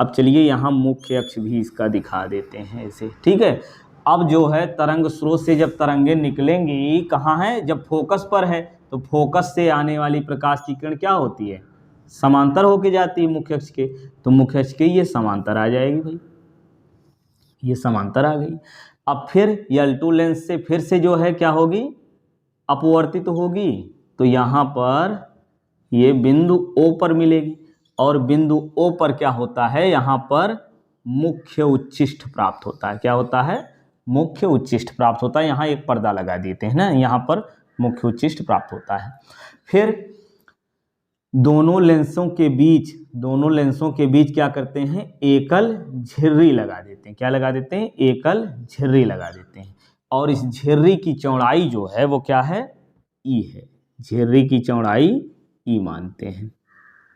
Speaker 1: अब चलिए यहाँ मुख्य अक्ष भी इसका दिखा देते हैं ऐसे। ठीक है, अब जो है तरंग स्रोत से जब तरंगे निकलेंगी कहाँ है, जब फोकस पर है, तो फोकस से आने वाली प्रकाश की किरण क्या होती है, समांतर होके जाती है मुख्य अक्ष के। तो मुख्य अक्ष के ये समांतर आ जाएगी भाई, ये समांतर आ गई। अब फिर L2 लेंस से फिर से जो है क्या होगी, अपवर्तित तो होगी। तो यहाँ पर ये बिंदु O पर मिलेगी, और बिंदु O पर क्या होता है, यहाँ पर मुख्य उच्छिष्ट प्राप्त होता है। क्या होता है, मुख्य उच्छिष्ट प्राप्त होता है। यहाँ एक पर्दा लगा देते हैं ना, यहाँ पर मुख्य उच्छिष्ट प्राप्त होता है। फिर दोनों लेंसों के बीच क्या करते हैं, एकल झिर्री लगा देते हैं। क्या लगा देते हैं, एकल झिर्री लगा देते हैं। और इस झिर्री की चौड़ाई जो है वो क्या है, E है। झिर्री की चौड़ाई E मानते हैं,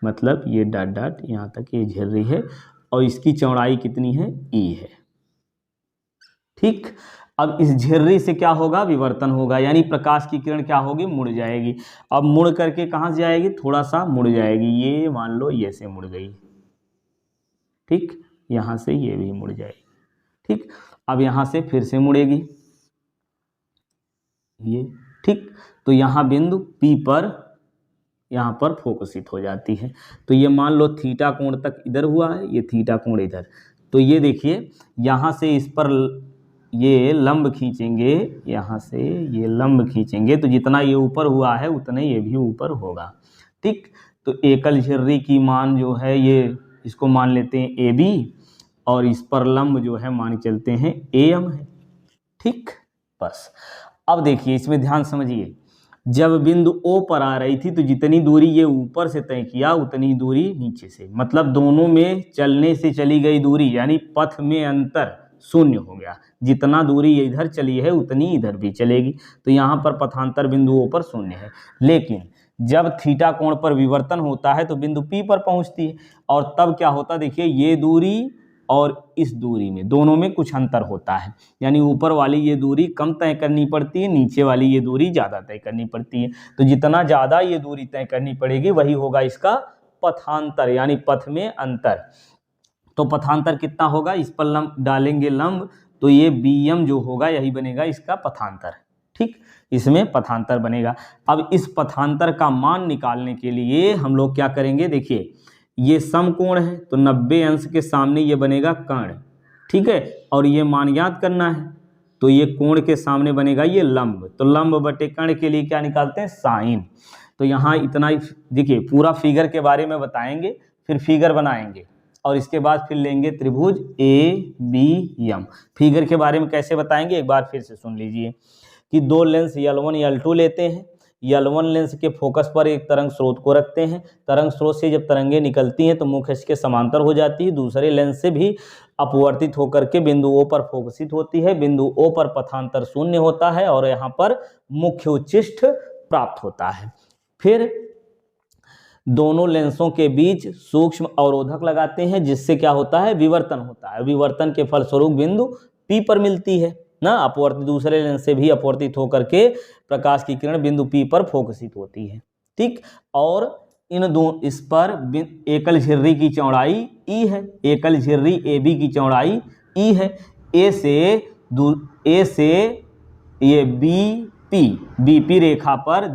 Speaker 1: मतलब ये डॉट डॉट यहाँ तक ये झिर्री है, और इसकी चौड़ाई कितनी है, E है। ठीक, अब इस झिर्री से क्या होगा, विवर्तन होगा, यानी प्रकाश की किरण क्या होगी, मुड़ जाएगी। अब मुड़ करके कहाँ से जाएगी, थोड़ा सा मुड़ जाएगी, ये मान लो ये से मुड़ गई। ठीक, यहाँ से ये भी मुड़ जाएगी। ठीक, अब यहाँ से फिर से मुड़ेगी ये। ठीक, तो यहाँ बिंदु P पर यहाँ पर फोकसित हो जाती है। तो ये मान लो थीटा कोण तक इधर हुआ है, ये थीटा कोण इधर। तो ये देखिए यहाँ से इस पर ये लंब खींचेंगे, यहाँ से ये लंब खींचेंगे, तो जितना ये ऊपर हुआ है उतना ये भी ऊपर होगा। ठीक। तो एकल झिर्री की मान जो है ये इसको मान लेते हैं ए बी, और इस पर लंब जो है मान के चलते हैं ए एम है। ठीक, बस। अब देखिए इसमें ध्यान समझिए, जब बिंदु O पर आ रही थी तो जितनी दूरी ये ऊपर से तय किया उतनी दूरी नीचे से, मतलब दोनों में चलने से चली गई दूरी यानी पथ में अंतर शून्य हो गया। जितना दूरी ये इधर चली है उतनी इधर भी चलेगी, तो यहाँ पर पथांतर बिंदु O पर शून्य है। लेकिन जब थीटा कोण पर विवर्तन होता है तो बिंदु P पर पहुँचती है, और तब क्या होता है देखिए, ये दूरी और इस दूरी में दोनों में कुछ अंतर होता है, यानी ऊपर वाली ये दूरी कम तय करनी पड़ती है, नीचे वाली ये दूरी ज़्यादा तय करनी पड़ती है। तो जितना ज़्यादा ये दूरी तय करनी पड़ेगी वही होगा इसका पथांतर यानी पथ में अंतर। तो पथांतर कितना होगा, इस पर लंब डालेंगे लंब, तो ये BM जो होगा यही बनेगा इसका पथांतर। ठीक, इसमें पथांतर बनेगा। अब इस पथांतर का मान निकालने के लिए हम लोग क्या करेंगे, देखिए ये समकोण है तो 90 अंश के सामने ये बनेगा कर्ण, ठीक है, और ये मान ज्ञात करना है तो ये कोण के सामने बनेगा ये लंब, तो लंब बटे कर्ण के लिए क्या निकालते हैं, साइन। तो यहाँ इतना ही, देखिए पूरा फिगर के बारे में बताएंगे, फिर फिगर बनाएंगे और इसके बाद फिर लेंगे त्रिभुज ABM। फिगर के बारे में कैसे बताएंगे एक बार फिर से सुन लीजिए कि दो लेंस L1 L2 लेते हैं। L1 लेंस के फोकस पर एक तरंग स्रोत को रखते हैं। तरंग स्रोत से जब तरंगें निकलती हैं तो मुख्य अक्ष के समांतर हो जाती है। दूसरे लेंस से भी अपवर्तित होकर के बिंदु O पर फोकसित होती है। बिंदु O पर पथांतर शून्य होता है और यहाँ पर मुख्य उच्चिष्ठ प्राप्त होता है। फिर दोनों लेंसों के बीच सूक्ष्म अवरोधक लगाते हैं, जिससे क्या होता है, विवर्तन होता है। विवर्तन के फलस्वरूप बिंदु P पर मिलती है ना, अपवर्तित दूसरे लेंस से भी अपवर्तित होकर के प्रकाश की किरण बिंदु P पर फोकसित होती है। ठीक, और इन दो इस पर एकल झिर्री की चौड़ाई E है, एकल झिर्री AB की चौड़ाई E है। A से ये BP रेखा पर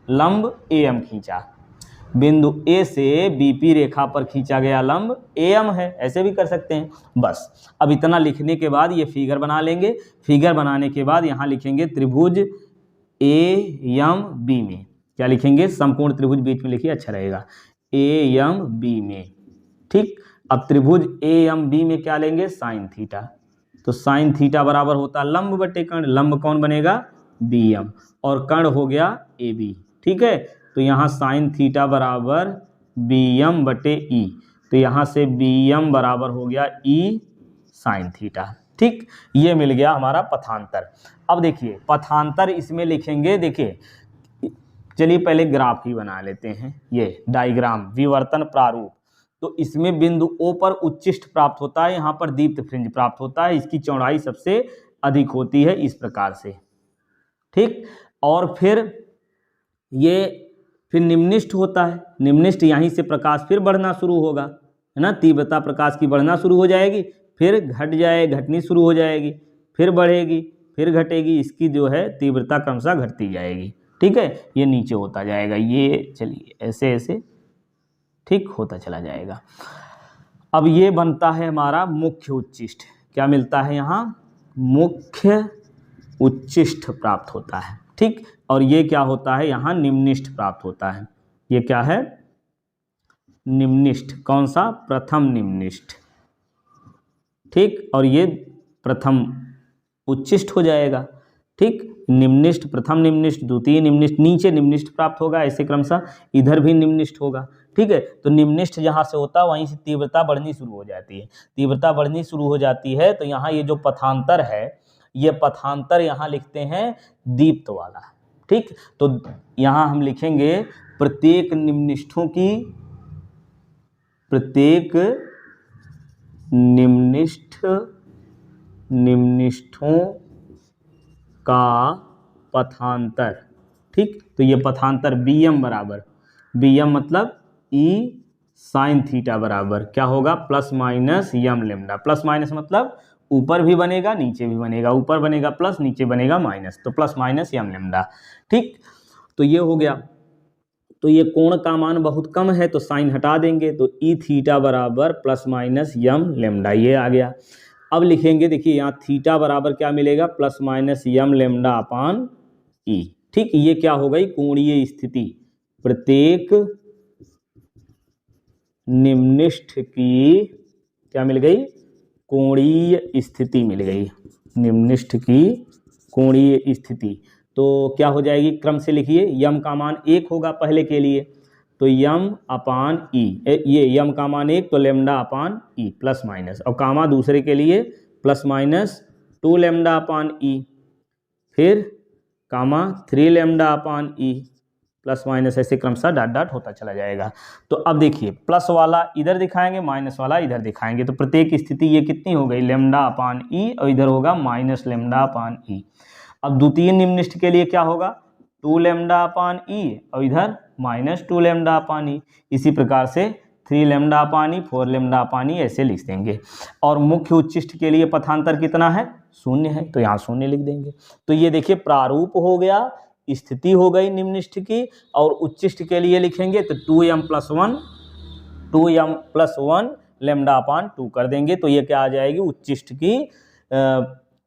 Speaker 1: लंब AM खींचा, बिंदु A से BP रेखा पर खींचा गया लंब AM है, ऐसे भी कर सकते हैं। बस अब इतना लिखने के बाद ये फिगर बना लेंगे। फिगर बनाने के बाद यहाँ लिखेंगे त्रिभुज AMB में, क्या लिखेंगे, समकोण त्रिभुज बीच में लिखिए, अच्छा रहेगा, AMB में। ठीक, अब त्रिभुज AMB में क्या लेंगे, साइन थीटा। तो साइन थीटा बराबर होता लंब बटे कर्ण, लंब कौन बनेगा, BM, और कर्ण हो गया AB। ठीक है, तो यहाँ साइन थीटा बराबर BM बटे E, तो यहाँ से BM बराबर हो गया E साइन थीटा। ठीक, ये मिल गया हमारा पथांतर। अब देखिए पथांतर इसमें लिखेंगे, देखिए चलिए पहले ग्राफ ही बना लेते हैं, ये डायग्राम विवर्तन प्रारूप। तो इसमें बिंदु O पर उच्चिष्ठ प्राप्त होता है, यहाँ पर दीप्त फ्रिंज प्राप्त होता है, इसकी चौड़ाई सबसे अधिक होती है इस प्रकार से। ठीक, और फिर ये फिर निम्निष्ठ होता है, निम्निष्ठ यहीं से प्रकाश फिर बढ़ना शुरू होगा, है ना, तीव्रता प्रकाश की बढ़ना शुरू हो जाएगी, फिर घटनी शुरू हो जाएगी, फिर बढ़ेगी, फिर घटेगी, इसकी जो है तीव्रता क्रमशः घटती जाएगी। ठीक है, ये नीचे होता जाएगा, ये चलिए ऐसे ऐसे ठीक होता चला जाएगा। अब ये बनता है हमारा मुख्य उच्चिष्ठ, क्या मिलता है यहाँ, मुख्य उच्चिष्ठ प्राप्त होता है। ठीक, और ये क्या होता है, यहाँ निम्निष्ठ प्राप्त होता है। ये क्या है, निम्निष्ठ, कौन सा, प्रथम निम्निष्ठ। ठीक, और ये प्रथम उच्चिष्ठ हो जाएगा। ठीक, निम्निष्ठ, प्रथम निम्निष्ठ, द्वितीय निम्निष्ठ, नीचे निम्निष्ठ प्राप्त होगा, ऐसे क्रमशः इधर भी निम्निष्ठ होगा। ठीक है, तो निम्निष्ठ जहाँ से होता है वहीं से तीव्रता बढ़नी शुरू हो जाती है। तीव्रता बढ़नी शुरू हो जाती है तो यहाँ ये जो पथांतर है, ये पथांतर यहाँ लिखते हैं दीप्त वाला। ठीक, तो यहाँ हम लिखेंगे प्रत्येक निम्निष्ठों का पथांतर। ठीक, तो ये पथांतर BM बराबर, BM मतलब E साइन थीटा बराबर क्या होगा, प्लस माइनस यम लेमडा। प्लस माइनस मतलब ऊपर भी बनेगा नीचे भी बनेगा, ऊपर बनेगा प्लस नीचे बनेगा माइनस, तो प्लस माइनस यम लेमडा। ठीक, तो ये हो गया। तो ये कोण का मान बहुत कम है तो साइन हटा देंगे, तो E थीटा बराबर प्लस माइनस यम लेमडा, ये आ गया। अब लिखेंगे, देखिए यहाँ थीटा बराबर क्या मिलेगा, प्लस माइनस यम लेमडा अपान E। ठीक, ये क्या हो गई, कोणीय स्थिति, प्रत्येक निम्निष्ठ की क्या मिल गई, कोणीय स्थिति मिल गई, निम्निष्ठ की कोणीय स्थिति। तो क्या हो जाएगी, क्रम से लिखिए, यम का मान 1 होगा पहले के लिए, तो यम अपान ई, ये यम का मान 1 तो लेमडा अपान ई प्लस माइनस, और कामा दूसरे के लिए प्लस माइनस 2 लेमडा अपान ई, फिर कामा 3 लेमडा अपान ई प्लस माइनस, ऐसे क्रमशः डॉट डॉट होता चला जाएगा। तो अब देखिए प्लस वाला इधर दिखाएंगे, माइनस वाला इधर दिखाएंगे, तो प्रत्येक स्थिति ये कितनी हो गई, लेमडा अपान ई, और इधर होगा माइनस लेमडा अपान ई। अब द्वितीय निम्निष्ठ के लिए क्या होगा, 2 लेमडा अपान ई, और इधर माइनस 2 लेमडा अपान ई। इसी प्रकार से 3 लेमडा अपान ई, 4 लेमडा अपान ई, ऐसे लिख देंगे। और मुख्य उच्चिष्ट के लिए पथांतर कितना है, 0 है, तो यहाँ 0 लिख देंगे। तो ये देखिए प्रारूप हो गया, स्थिति हो गई निम्निष्ठ की, और उच्चिष्ट के लिए लिखेंगे तो 2m प्लस 1 लेमडा अपान 2 कर देंगे, तो ये क्या आ जाएगी,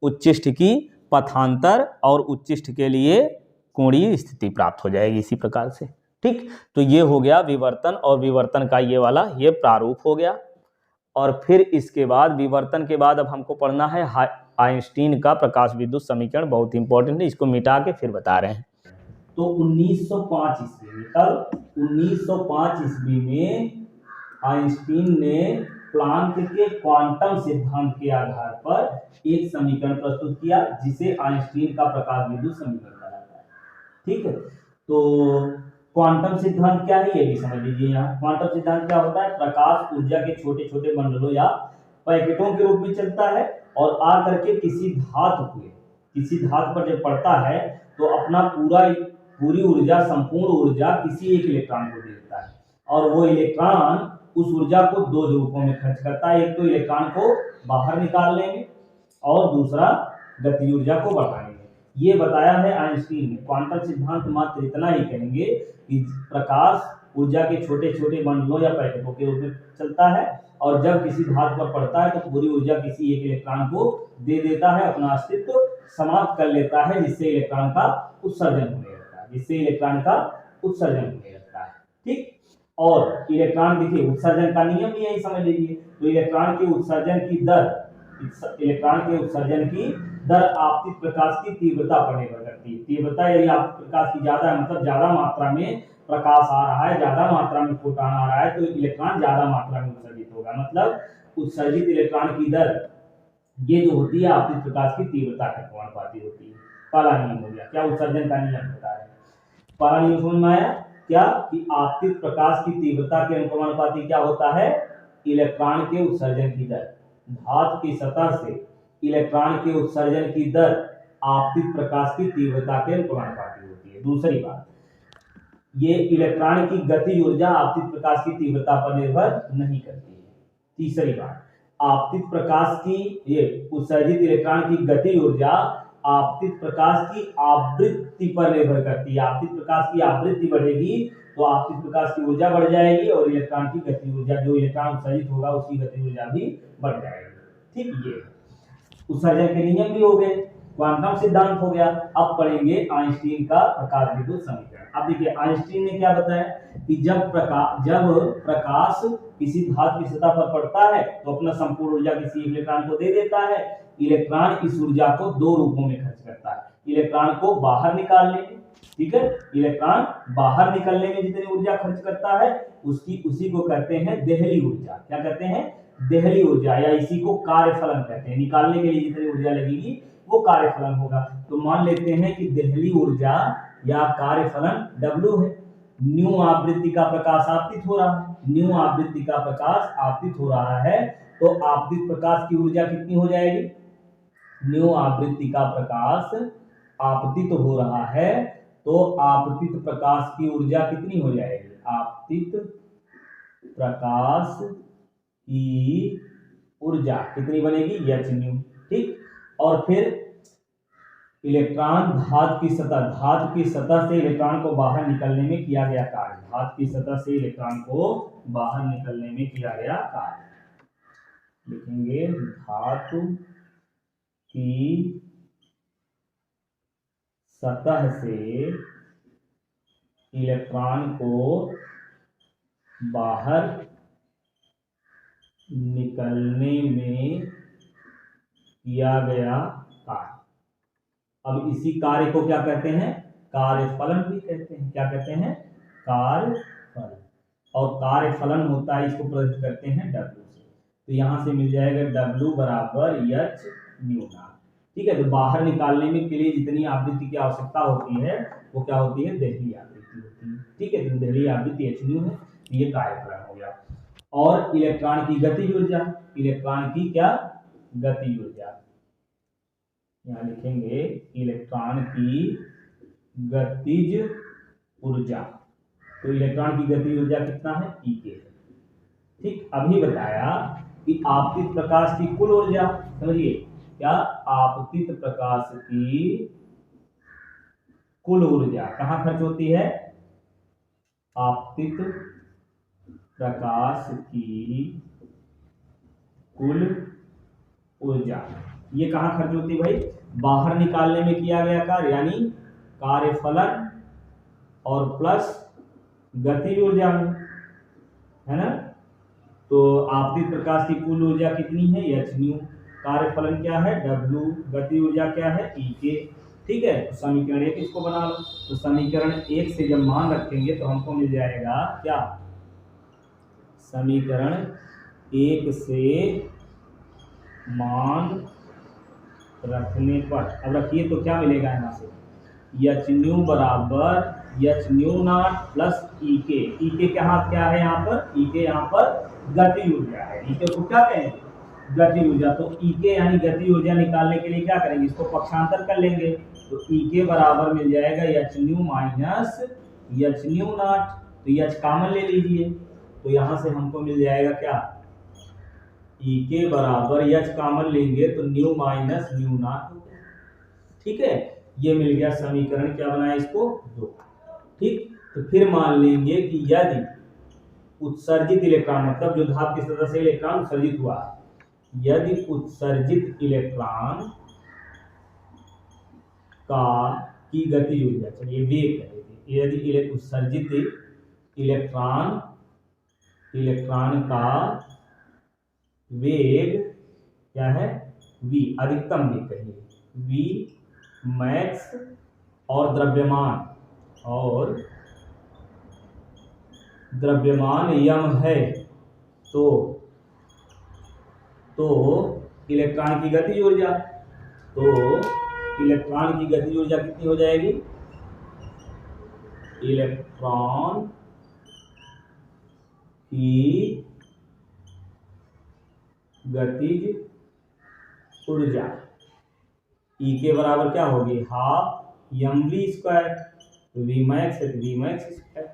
Speaker 1: उच्चिष्ट की पथांतर और उच्चिष्ट के लिए कोणीय स्थिति प्राप्त हो जाएगी इसी प्रकार से। ठीक, तो ये हो गया विवर्तन, और विवर्तन का ये वाला ये प्रारूप हो गया। और फिर इसके बाद विवर्तन के बाद अब हमको पढ़ना है आइंस्टीन का प्रकाश विद्युत समीकरण, बहुत इंपॉर्टेंट है, इसको मिटा के फिर बता रहे हैं। तो 1905 ईस्वी में, कब 1905 ईस्वी में आइंस्टीन ने प्लांक के क्वांटम सिद्धांत के आधार पर एक समीकरण प्रस्तुत किया, जिसे आइंस्टीन का प्रकाश विद्युत समीकरण कहा जाता है। ठीक है, तो क्वांटम सिद्धांत क्या है ये भी समझ लीजिए। यहाँ क्वांटम सिद्धांत क्या होता है, प्रकाश ऊर्जा के छोटे छोटे बंडलों या पैकेटों के रूप में चलता है, और आकर के किसी धातु पर जब पड़ता है तो अपना पूरी ऊर्जा, संपूर्ण ऊर्जा किसी एक इलेक्ट्रॉन को देता है, और वो इलेक्ट्रॉन उस ऊर्जा को 2 रूपों में खर्च करता है, एक तो इलेक्ट्रॉन को बाहर निकालने में, और दूसरा गति ऊर्जा को बढ़ाने में। ये बताया है आइंस्टीन ने। क्वांटम सिद्धांत मात्र इतना ही कहेंगे कि प्रकाश ऊर्जा के छोटे छोटे बंडलों या पैकेटों के रूप में चलता है, और जब किसी धातु पर पड़ता है तो पूरी ऊर्जा किसी एक इलेक्ट्रॉन को दे देता है, अपना अस्तित्व समाप्त कर लेता है, जिससे इलेक्ट्रॉन का उत्सर्जन होने लगता है। ठीक, और इलेक्ट्रॉन देखिए उत्सर्जन का नियम भी यही समझ लीजिए। तो इलेक्ट्रॉन के उत्सर्जन की दर आपतित प्रकाश की तीव्रता पर निर्भर करती है। तीव्रता यदि आपतित प्रकाश की ज्यादा है, मतलब ज्यादा मात्रा में प्रकाश आ रहा है, ज्यादा मात्रा में फोटॉन आ रहा है, तो इलेक्ट्रॉन ज्यादा मात्रा में उत्सर्जित होगा, मतलब उत्सर्जित इलेक्ट्रॉन की दर ये जो होती है आपतित प्रकाश की तीव्रता के समानुपाती होती है। पहला नियम हो गया, क्या उत्सर्जन का नियम बता रहे हैं। पहला नियम समझ में आया क्या, कि आपतित प्रकाश की तीव्रता के अनुपाती क्या होता है, इलेक्ट्रॉन के उत्सर्जन की दर। धातु की सतह से इलेक्ट्रॉन के उत्सर्जन की दर आपतित प्रकाश की तीव्रता के अनुपाती होती है। दूसरी बात, ये इलेक्ट्रॉन की गति ऊर्जा आपतित प्रकाश की तीव्रता पर निर्भर नहीं करती है। तीसरी बात, आपतित प्रकाश की ये उत्सर्जित इलेक्ट्रॉन की गति ऊर्जा आपतित प्रकाश की आवृत्ति पर निर्भर करती है। आपतित प्रकाश की आवृत्ति बढ़ेगी तो आपतित प्रकाश की ऊर्जा बढ़ जाएगी, और इलेक्ट्रॉन की गति ऊर्जा, जो इलेक्ट्रॉन उत्सर्जित होगा उसकी गति ऊर्जा भी बढ़ जाएगी। ठीक, ये उत्सर्जन के नियम भी हो गए, क्वांटम सिद्धांत हो गया। अब पढ़ेंगे आइंस्टीन का प्रकाश विद्युत समीकरण। अब देखिए आइंस्टीन ने क्या बताया कि जब प्रकाश किसी धातु की सतह पर पड़ता है तो अपना संपूर्ण ऊर्जा किसी इलेक्ट्रॉन को दे देता है। इलेक्ट्रॉन इस ऊर्जा को 2 रूपों में खर्च करता है, इलेक्ट्रॉन को बाहर निकालने में, ठीक है, इलेक्ट्रॉन बाहर निकलने में जितनी ऊर्जा खर्च करता है उसी को कहते हैं देहली ऊर्जा। क्या कहते हैं, देहली ऊर्जा, या इसी को कार्यफलन कहते हैं। निकालने के लिए जितनी ऊर्जा लगेगी वो कार्यफलन होगा। तो मान लेते हैं कि देहली ऊर्जा या कार्यफलन W है। न्यू आवृत्ति का प्रकाश आपतित हो रहा है, न्यू आवृत्ति का प्रकाश आपतित हो रहा है, तो आपतित प्रकाश की ऊर्जा कितनी हो जाएगी, न्यू आवृत्ति का प्रकाश आपतित हो रहा है तो आपतित प्रकाश की ऊर्जा कितनी हो जाएगी, आपतित प्रकाश की ऊर्जा कितनी बनेगी, h न्यू। ठीक, और फिर इलेक्ट्रॉन धातु की सतह से इलेक्ट्रॉन को बाहर निकलने में किया गया कार्य, धातु की सतह से इलेक्ट्रॉन को बाहर निकलने में किया गया कार्य लिखेंगे, धातु की सतह से इलेक्ट्रॉन को बाहर निकलने में किया गया कार्य। अब इसी कार्य को क्या कहते हैं? कार्यफलन भी कहते हैं। क्या कहते हैं? कार्यफलन। और कार्यफलन होता है, इसको प्रदर्शित करते हैं W से। तो यहां से मिल जाएगा W बराबर H न्यू नॉट। ठीक है, तो बाहर निकालने में के लिए जितनी आवृत्ति की आवश्यकता होती है वो क्या होती है? देहली आवृत्ति होती है। ठीक है, तो देहली आवृत्ति H न्यू है, ये कार्यफलन हो गया। और इलेक्ट्रॉन की गतिज ऊर्जा, इलेक्ट्रॉन की क्या गतिज ऊर्जा, यहाँ लिखेंगे इलेक्ट्रॉन की गतिज ऊर्जा। तो इलेक्ट्रॉन की गतिज ऊर्जा कितना है? E है। ठीक, अभी बताया कि आपतित प्रकाश की कुल ऊर्जा, समझिए क्या? आपतित प्रकाश की कुल ऊर्जा कहाँ खर्च होती है? आपतित प्रकाश की कुल ऊर्जा ये कहाँ खर्च होती है भाई? बाहर निकालने में किया गया कार्य, यानी कार्यफलन और प्लस गतिज ऊर्जा में, है ना? तो आपतित प्रकाश की कुल ऊर्जा कितनी है? H new. कार्यफलन क्या है? W। गतिज ऊर्जा क्या है? E के। ठीक है, तो समीकरण 1 इसको बना लो। तो समीकरण 1 से जब मान रखेंगे तो हमको मिल जाएगा क्या? समीकरण 1 से मान रखने पर, अब रखिए तो क्या मिलेगा यहाँ से? H न्यू बराबर H new not plus E के। E के क्या है यहाँ पर? E के यहाँ पर गति ऊर्जा है। E के को क्या कहेंगे? गति ऊर्जा। तो E के यानी गति ऊर्जा निकालने के लिए क्या करेंगे? इसको पक्षांतर कर लेंगे। तो E के बराबर मिल जाएगा H nu minus H new not. तो H कॉमन ले लीजिए, तो यहाँ से हमको मिल जाएगा क्या? E के बराबर H कॉमन लेंगे तो न्यू माइनस न्यू नॉट। ठीक है, ये मिल गया समीकरण, क्या बनाया इसको? 2। ठीक, तो फिर मान लेंगे कि यदि उत्सर्जित इलेक्ट्रॉन, मतलब जो धातु की सतह से इलेक्ट्रॉन उत्सर्जित हुआ, यदि उत्सर्जित इलेक्ट्रॉन की गति ऊर्जा, चलिए वेग कहेंगे, यदि उत्सर्जित इलेक्ट्रॉन का वेग क्या है? v, अधिकतम वेग कहिए, v मैक्स, और द्रव्यमान यम है, तो इलेक्ट्रॉन की गतिज ऊर्जा, इलेक्ट्रॉन की गतिज ऊर्जा कितनी हो जाएगी? इलेक्ट्रॉन की गतिज ऊर्जा E के बराबर क्या होगी? Half mv square. v max है तो v मैक्स स्क्वायर।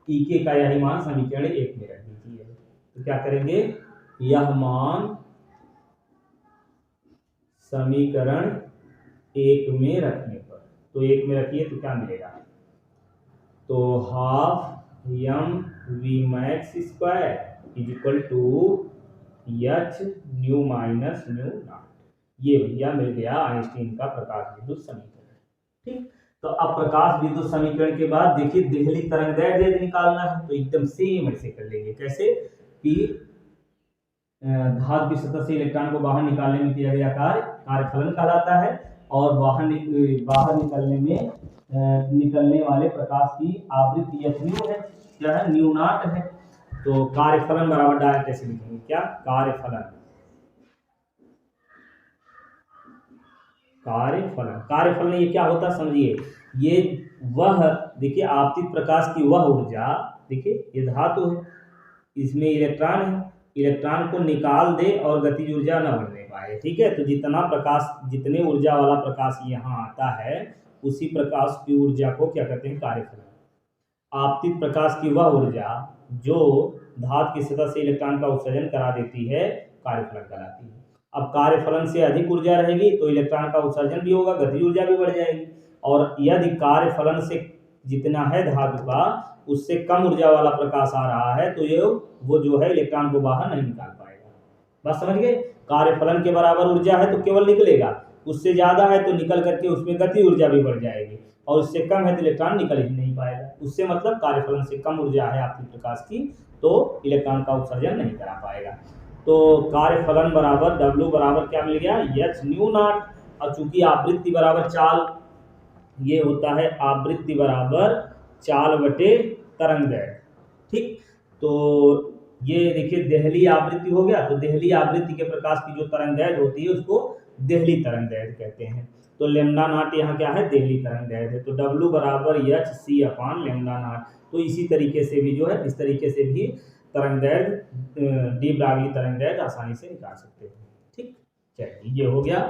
Speaker 1: E के का यही मान समीकरण 1 में रख दीजिए। तो क्या करेंगे? यह मान समीकरण 1 में रखने पर, तो 1 में रखिए तो क्या मिलेगा? तो half m v max square is equal to H nu minus nu naught. ये भैया मिल गया आइंस्टीन का प्रकाश विद्युत समीकरण। ठीक, तो अब प्रकाश विद्युत समीकरण के बाद देखिए देहली तरंगदैर्घ्य यदि निकालना है तो एकदम सेम ऐसे कर लेंगे। कैसे? कि धातु की सतह से इलेक्ट्रॉन को बाहर निकालने में किया गया कार्य कार्यफलन कहलाता है, और बाहर निकलने वाले प्रकाश की आवृत्ति H न्यू है, क्या है? न्यू नॉट है। तो कार्यफलन बराबर डायरेक्ट ऐसे लिखेंगे, क्या? कार्यफलन ये क्या होता है समझिए। ये वह, देखिए आपतित प्रकाश की वह ऊर्जा, देखिए ये धातु है, इसमें इलेक्ट्रॉन है, इलेक्ट्रॉन को निकाल दे और गतिज ऊर्जा न बढ़ने पाए। ठीक है, तो जितने ऊर्जा वाला प्रकाश यहाँ आता है उसी प्रकाश की ऊर्जा को क्या कहते हैं? कार्यफलन। आपतित प्रकाश की वह ऊर्जा जो धातु की सतह से इलेक्ट्रॉन का उत्सर्जन करा देती है कार्यफलन कहलाती है। अब कार्यफलन से अधिक ऊर्जा रहेगी तो इलेक्ट्रॉन का उत्सर्जन भी होगा, गतिज ऊर्जा भी बढ़ जाएगी। और यदि कार्यफलन से जितना है धातु का उससे कम ऊर्जा वाला प्रकाश आ रहा है तो वो जो है इलेक्ट्रॉन को बाहर नहीं निकाल पाएगा। बात समझ गए? कार्यफलन के बराबर ऊर्जा है तो केवल निकलेगा, उससे ज्यादा है तो निकल करके उसमें गति ऊर्जा भी बढ़ जाएगी। और उससे कम है तो इलेक्ट्रॉन निकल ही नहीं पाएगा। उससे मतलब कार्यफलन से कम ऊर्जा है आपकी प्रकाश की तो इलेक्ट्रॉन का उत्सर्जन नहीं करा पाएगा। तो कार्यफलन बराबर W बराबर क्या मिल गया, h न्यू नॉट। और चूंकि आवृत्ति बराबर चाल, ये होता है आवृत्ति बराबर चाल बटे तरंग दैर्घ्य। ठीक, तो ये देखिए देहली आवृत्ति हो गया, तो देहली आवृत्ति के प्रकाश की जो तरंग दैर्घ्य होती है उसको देहली तरंग दैर्घ्य कहते हैं। तो लैम्डा नॉट यहाँ क्या है, देहली तरंग दैर्घ्य है। तो W बराबर h c अपान लैम्डा नॉट। तो इसी तरीके से भी जो है, इस तरीके से भी तरंग दैर्घ्य डी ब्रागली तरंग दैर्घ्य आसानी से निकाल सकते हैं। ठीक, चलिए ये हो गया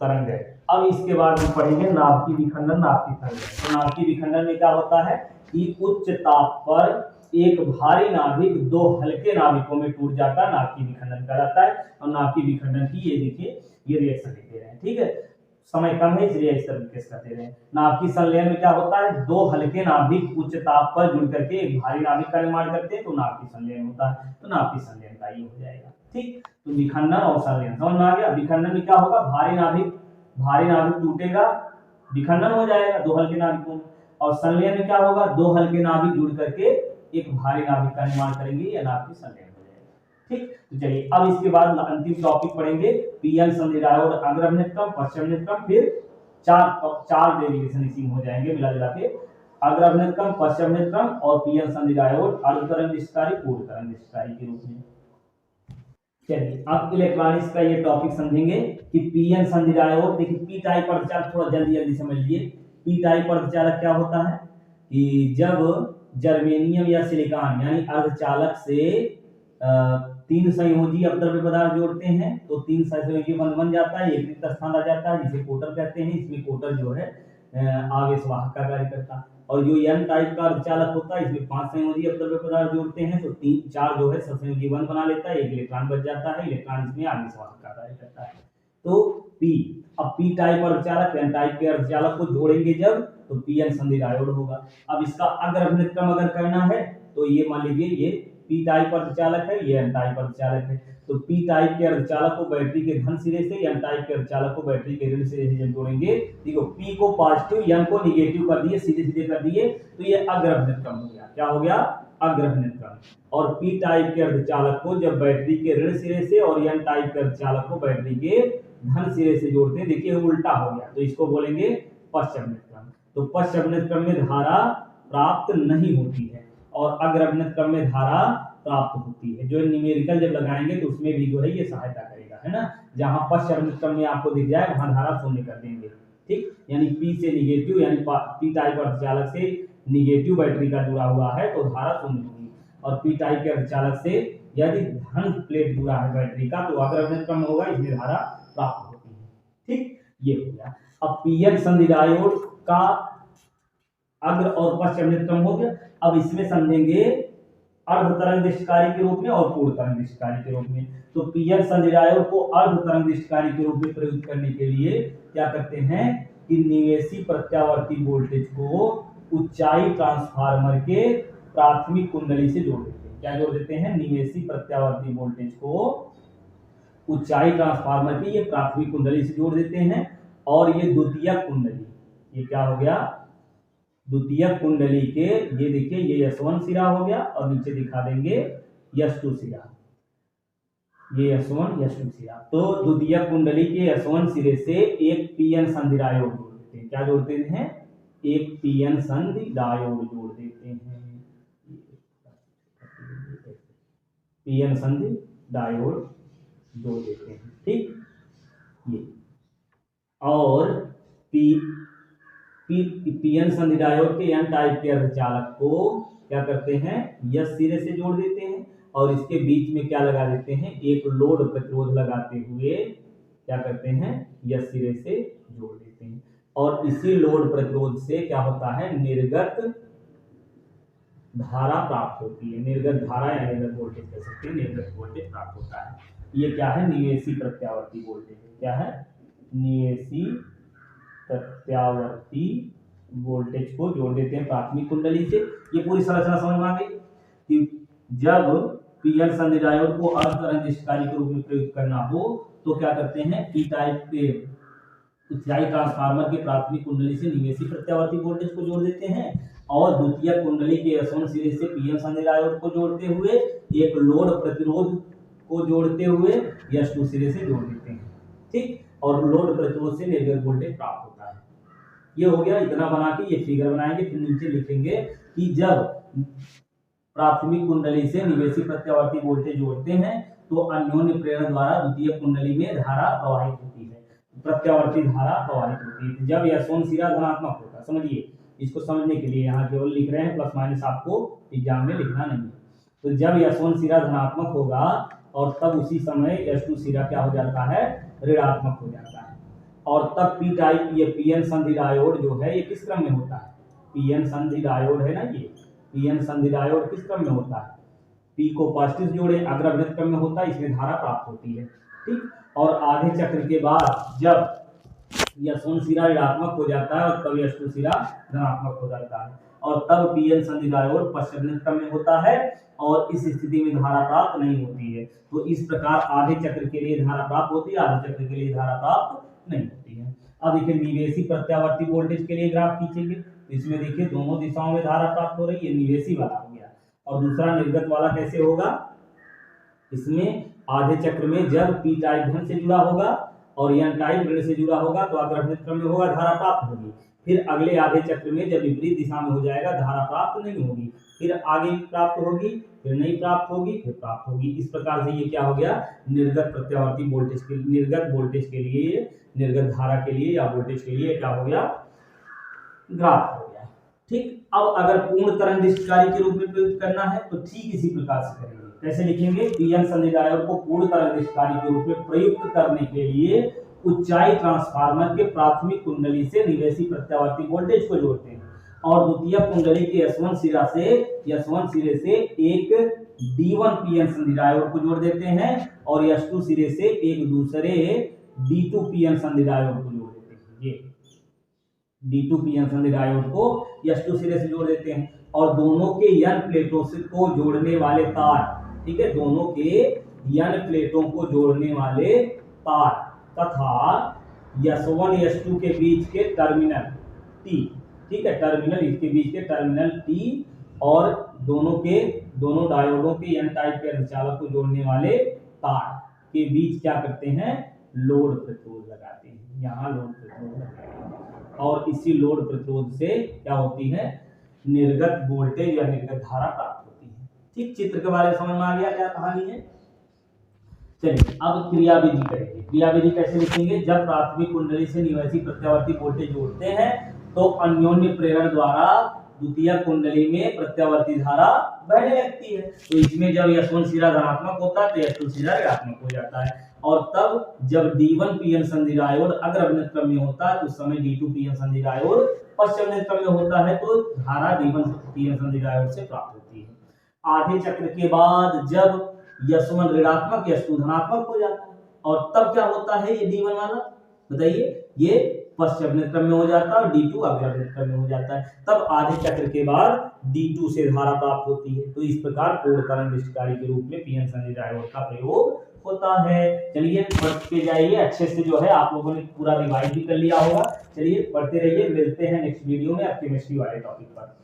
Speaker 1: तरंग दैर्घ्य। अब इसके बाद हम पढ़ेंगे नाभिकीय विखंडन, नाभिकीय तरंग दैर्घ्य। तो नाभिकीय विखंडन में क्या होता है कि उच्च ताप पर एक भारी नाभिक दो हल्के नाभिकों में टूट जाता है, नाभिकीय विखंडन कहलाता है। और नाभिकीय विखंडन की ये देखिए ये रिएक्शन लिख दे रहे हैं। ठीक है, समय कम है इसलिए इस तरह केस करते रहे। नाभिकीय संलयन में क्या होता है, दो हल्के नाभिक उच्च ताप पर जुड़ करके एक भारी नाभिक का निर्माण करते हैं, तो नाभिकीय संलयन होता है। तो नाभिकीय संलयन का ये हो जाएगा। ठीक, तो विखंडन और संलयन समझ में आ गया। विखंडन में क्या होगा, भारी नाभिक टूटेगा, विखंडन हो जाएगा दो हल्के नाभिकों में। और संलयन में क्या होगा, दो हल्के नाभिक जुड़ करके एक भारी नाभिक का निर्माण करेंगे, या नाभिकीय संलयन हो जाएगा। ठीक, तो चलिए अब इसके बाद अंतिम टॉपिक पढ़ेंगे पीएन संधि डायोड अग्र अभिनत क्रम, पश्चिम अभिनत क्रम, फिर चार डेरिवेशन इसी में हो जाएंगे मिला जुला के। अग्र अभिनत क्रम, पश्चिम अभिनत क्रम और पीएन संधि डायोड अर्ध तरंग निष्कारी, पूर्ण तरंग निष्कारी के रूप में। चलिए अब इलेक्ट्रॉनिक्स का ये टॉपिक समझेंगे कि पीएन संधि डायोड। देखिए पी टाइप अर्धचालक थोड़ा जल्दी समझ लीजिए। पी टाइप अर्धचालक क्या होता है कि जब जर्मेनियम या सिलिकॉन यानी अर्धचालक से तीन संयोजी अपद्रव्य पदार्थ जोड़ते हैं तो तीन संयोजी बंध बन जाता है, एक रिक्त स्थान आ जाता है जिसे कोटर कहते हैं। इसमें कोटर जो है आवेश वाहक का कार्य करता है। और जो एन टाइप का अर्धचालक होता है इसमें पांच संयोजी अपद्रव्य पदार्थ जोड़ते हैं तो तीन चार जो है ससंयोजी बंध बना लेता है, एक इलेक्ट्रॉन बच जाता है, इलेक्ट्रॉन इसमें आवेश वाहक का कार्य करता है। तो पी, अब पी टाइप अर्धचालक एन टाइप के अर्धचालक को जोड़ेंगे जब तो पीएन संधि डायोड होगा। अब इसका अग्र अभिनत क्रम अगर करना है तो ये मान लीजिए ये पी टाइप अर्धचालक है, ये एन टाइप अर्धचालक है। तो पी टाइप के अर्धचालक को बैटरी के धन सिरे से, एन टाइप के अर्धचालक को बैटरी के ऋण सिरे से जब जोड़ेंगे, देखो पी को पॉजिटिव एन को निगेटिव कर दिए, सीधे सीधे कर दिए, तो ये अग्र अभिनत क्रम हो गया। क्या हो गया, अग्र अभिनत क्रम। और पी टाइप के अर्धचालक को जब बैटरी के ऋण सिरे से और एन टाइप के अर्धचालक को बैटरी के धन सिरे से जोड़ते हैं, देखिए उल्टा हो गया, तो इसको बोलेंगे पश्चिम अभिनत क्रम। तो पश्चिम अभिनत क्रम में धारा प्राप्त नहीं होती है और अग्र अभिनत क्रम में धारा प्राप्त होती है। जो न्यूमेरिकल जब लगाएंगे तो उसमें भी जो है ये सहायता करेगा, है ना। जहां पश्चिम अभिनत क्रम में आपको दिख जाए वहां धारा शून्य कर देंगे। ठीक, यानी पी से निगेटिव यानी पी टाइप अर्धचालक से निगेटिव बैटरी का जुड़ा हुआ है तो धारा शून्य होगी। और पी टाइप के अर्धचालक से यदि धन प्लेट जुड़ा है बैटरी का तो अग्र अभिनत क्रम होगा, इसमें धारा प्राप्त होती है। ठीक, ये हो गया। अब पीएन संधि डायोड का अग्र और पश्चिम अभिनत क्रम हो गया। अब इसमें समझेंगे अर्ध तरंग निष्कारी के रूप में और पूर्ण तरंग निष्कारी के रूप में। तो पीएन संधि डायोड को अर्ध तरंग निष्कारी के रूप में प्रयुक्त करने के लिए क्या करते हैं कि निवेशी प्रत्यावर्ती वोल्टेज को ऊंचाई ट्रांसफार्मर के प्राथमिक कुंडली से जोड़ देते हैं। क्या जोड़ देते हैं, निवेशी प्रत्यावर्ती वोल्टेज को ऊंचाई ट्रांसफार्मर की ये प्राथमिक कुंडली से जोड़ देते हैं। और ये द्वितीयक कुंडली, ये क्या हो गया, द्वितीयक कुंडली के ये देखिए ये S1 सिरा हो गया और नीचे दिखा देंगे S2 सिरा, ये S1 S2 सिरा। तो द्वितीयक कुंडली के S1 सिरे से एक पीएन संधि डायोड जोड़ देते हैं। क्या जोड़ते हैं, एक पीएन संधि डायोड जोड़ देते हैं, पीएन संधि डायोड जोड़ देते हैं। ठीक, ये और पीएन संधि डायोड के एन टाइप के अर्धचालक को क्या करते हैं, यस सिरे से जोड़ देते हैं और इसके बीच में क्या लगा देते हैं, एक लोड प्रतिरोध लगाते हुए क्या करते हैं, यस सिरे से जोड़ देते हैं। और इसी लोड प्रतिरोध से क्या होता है, निर्गत धारा प्राप्त होती है। निर्गत धारा या निर्गत वोल्टेज कह सकते हैं, निर्गत वोल्टेज प्राप्त होता है। ये क्या है, निवेशी प्रत्यावर्ती वोल्टेज। क्या है, निवेशी प्रत्यावर्ती वोल्टेज को जोड़ देते हैं प्राथमिक कुंडली से। ये पूरी संरचना समझ में आ गई कि जब पीएन संधि डायोड को अर्ध तरंग निष्कारी के रूप में प्रयुक्त करना हो तो क्या करते हैं, पी टाइप के ऊंचाई ट्रांसफार्मर के प्राथमिक कुंडली से निवेशी प्रत्यावर्ती वोल्टेज को जोड़ देते हैं और द्वितीय कुंडली के S1 सिरे से पीएन संधि डायोड को जोड़ते हुए एक लोड प्रतिरोध को जोड़ते हुए S2 सिरे से जोड़ देते हैं। ठीक, और लोड प्रतिरोध से निर्गत वोल्टेज प्राप्त होता है। ये हो गया, इतना बना के ये फिगर बनाएंगे, फिर नीचे लिखेंगे कि जब प्राथमिक कुंडली से निवेशी प्रत्यावर्ती वोल्टेज जोड़ते हैं तो अन्योन्य प्रेरण द्वारा द्वितीय कुंडली में धारा प्रवाहित होती है, प्रत्यावर्ती धारा प्रवाहित होती है। जब S1 सिरा धनात्मक होता है, समझिए इसको समझने के लिए यहाँ केवल लिख रहे हैं, प्लस माइनस आपको एग्जाम में लिखना नहीं है। तो जब S1 सिरा धनात्मक होगा और तब उसी समय S2 सिरा क्या हो जाता है, ऋणात्मक हो जाता है। और तब पी टाइप ये पीएन संधि डायोड जो है ये किस क्रम में होता है, पीएन संधि डायोड है ना, ये पीएन संधि डायोड किस क्रम में होता है, पी को पॉजिटिव जोड़े अग्रवृत्त क्रम में होता है, इसमें धारा प्राप्त होती है। ठीक, और आधे चक्र के बाद जब S1 सिरा ऋणात्मक हो जाता है और तब S2 सिरा धनात्मक हो जाता है और तब पीएन संधि डायोड पश्चवृत्त क्रम में होता है और इस स्थिति में धारा प्राप्त नहीं होती है। तो इस प्रकार आधे चक्र के लिए धारा प्राप्त होती है, आधे चक्र के लिए धारा प्राप्त नहीं होती है। अब देखिए निवेशी प्रत्यावर्ती वोल्टेज के लिए ग्राफ खींचेंगे तो इसमें देखिए दोनों दिशाओं में धारा प्राप्त हो रही है, निवेशी वाला हो गया। और दूसरा निर्गत वाला कैसे होगा, इसमें आधे चक्र में जब पी टाइप धन से जुड़ा होगा और एन टाइप ऋण से जुड़ा होगा तो अग्रवृत्त क्रम में होगा, धारा प्राप्त होगी। फिर अगले आधे चक्र में जब विपरीत दिशा में हो जाएगा धारा प्राप्त नहीं होगी, फिर आगे प्राप्त होगी, फिर नहीं प्राप्त होगी, फिर प्राप्त होगी। इस प्रकार से ये क्या हो गया, निर्गत प्रत्यावर्ती वोल्टेज के निर्गत वोल्टेज के लिए, निर्गत धारा के लिए या वोल्टेज के लिए क्या हो गया, ग्राफ हो गया। ठीक, अब अगर पूर्ण तरंग दृष्टिकारी के रूप में प्रयुक्त करना है तो ठीक इसी प्रकार से करेंगे। कैसे लिखेंगे, पीएन संधि डायोड को पूर्ण तरंग दृष्टिकारी के रूप में प्रयुक्त करने के लिए ऊंचाई ट्रांसफार्मर के प्राथमिक कुंडली से निवेशी प्रत्यावर्ती वोल्टेज को जोड़ते हैं और द्वितीय कुंडली के S1 सिरे से एक D1 पीएन संधि डायोड को जोड़ देते हैं और S2 सिरे से एक दूसरे D2 पीएन संधि डायोड को जोड़ देते हैं। ये D2 पीएन संधि डायोड को S2 सिरे से जोड़ देते हैं और दोनों के N प्लेटों से को जोड़ने वाले तार, ठीक है, दोनों के N प्लेटों को जोड़ने वाले तार तथा S1 S2 के बीच के टर्मिनल T, ठीक है, टर्मिनल इसके बीच के टर्मिनल T और दोनों डायोडों के N टाइप के अर्धचालक को जोड़ने वाले तार के बीच क्या करते हैं, लोड प्रतिरोध लगाते हैं। यहाँ लोड प्रतिरोध लगाते हैं और इसी लोड प्रतिरोध से क्या होती है, निर्गत वोल्टेज या निर्गत धारा प्राप्त होती है। ठीक, चित्र के बारे में समझ में आ गया क्या कहानी है। चलिए अब क्रियाविधि करेंगे। क्रियाविधि कैसे लिखेंगे, जब प्राथमिक कुंडली से निवेशी प्रत्यावर्ती वोल्टेज जोड़ते हैं तो अन्योन्य प्रेरण द्वारा द्वितीय कुंडली में प्रत्यावर्ती धारा बहने लगती है। तो इसमें जब S1 सिरा धनात्मक होता है तो S2 सिरा ऋणात्मक हो जाता है और तब जब D1 पीएन संधि डायोड अग्रवृत्त क्रम में होता है तो उस समय D2 पीएन संधि डायोड पश्चवृत्त क्रम में होता है तो धारा D1 पीएन संधि डायोड से प्राप्त होती है। आधे चक्र के बाद जब S1 ऋणात्मक S2 धनात्मक हो जाता है और तब क्या होता है, ये D1 वाला बताइए, ये पश्चवृत्त क्रम में हो जाता है और D2 अग्रवृत्त क्रम में हो जाता है। तब आधे चक्र के बाद D2 से धारा प्राप्त होती है। तो इस प्रकार पूर्ण तरंग दृष्टिकारी के रूप में पीएन संधि डायोड का प्रयोग होता है। चलिए पढ़ते जाइए अच्छे से, जो है आप लोगों ने पूरा रिवाइज भी कर लिया होगा। चलिए पढ़ते रहिए, मिलते हैं नेक्स्ट वीडियो में केमिस्ट्री वाले टॉपिक पर।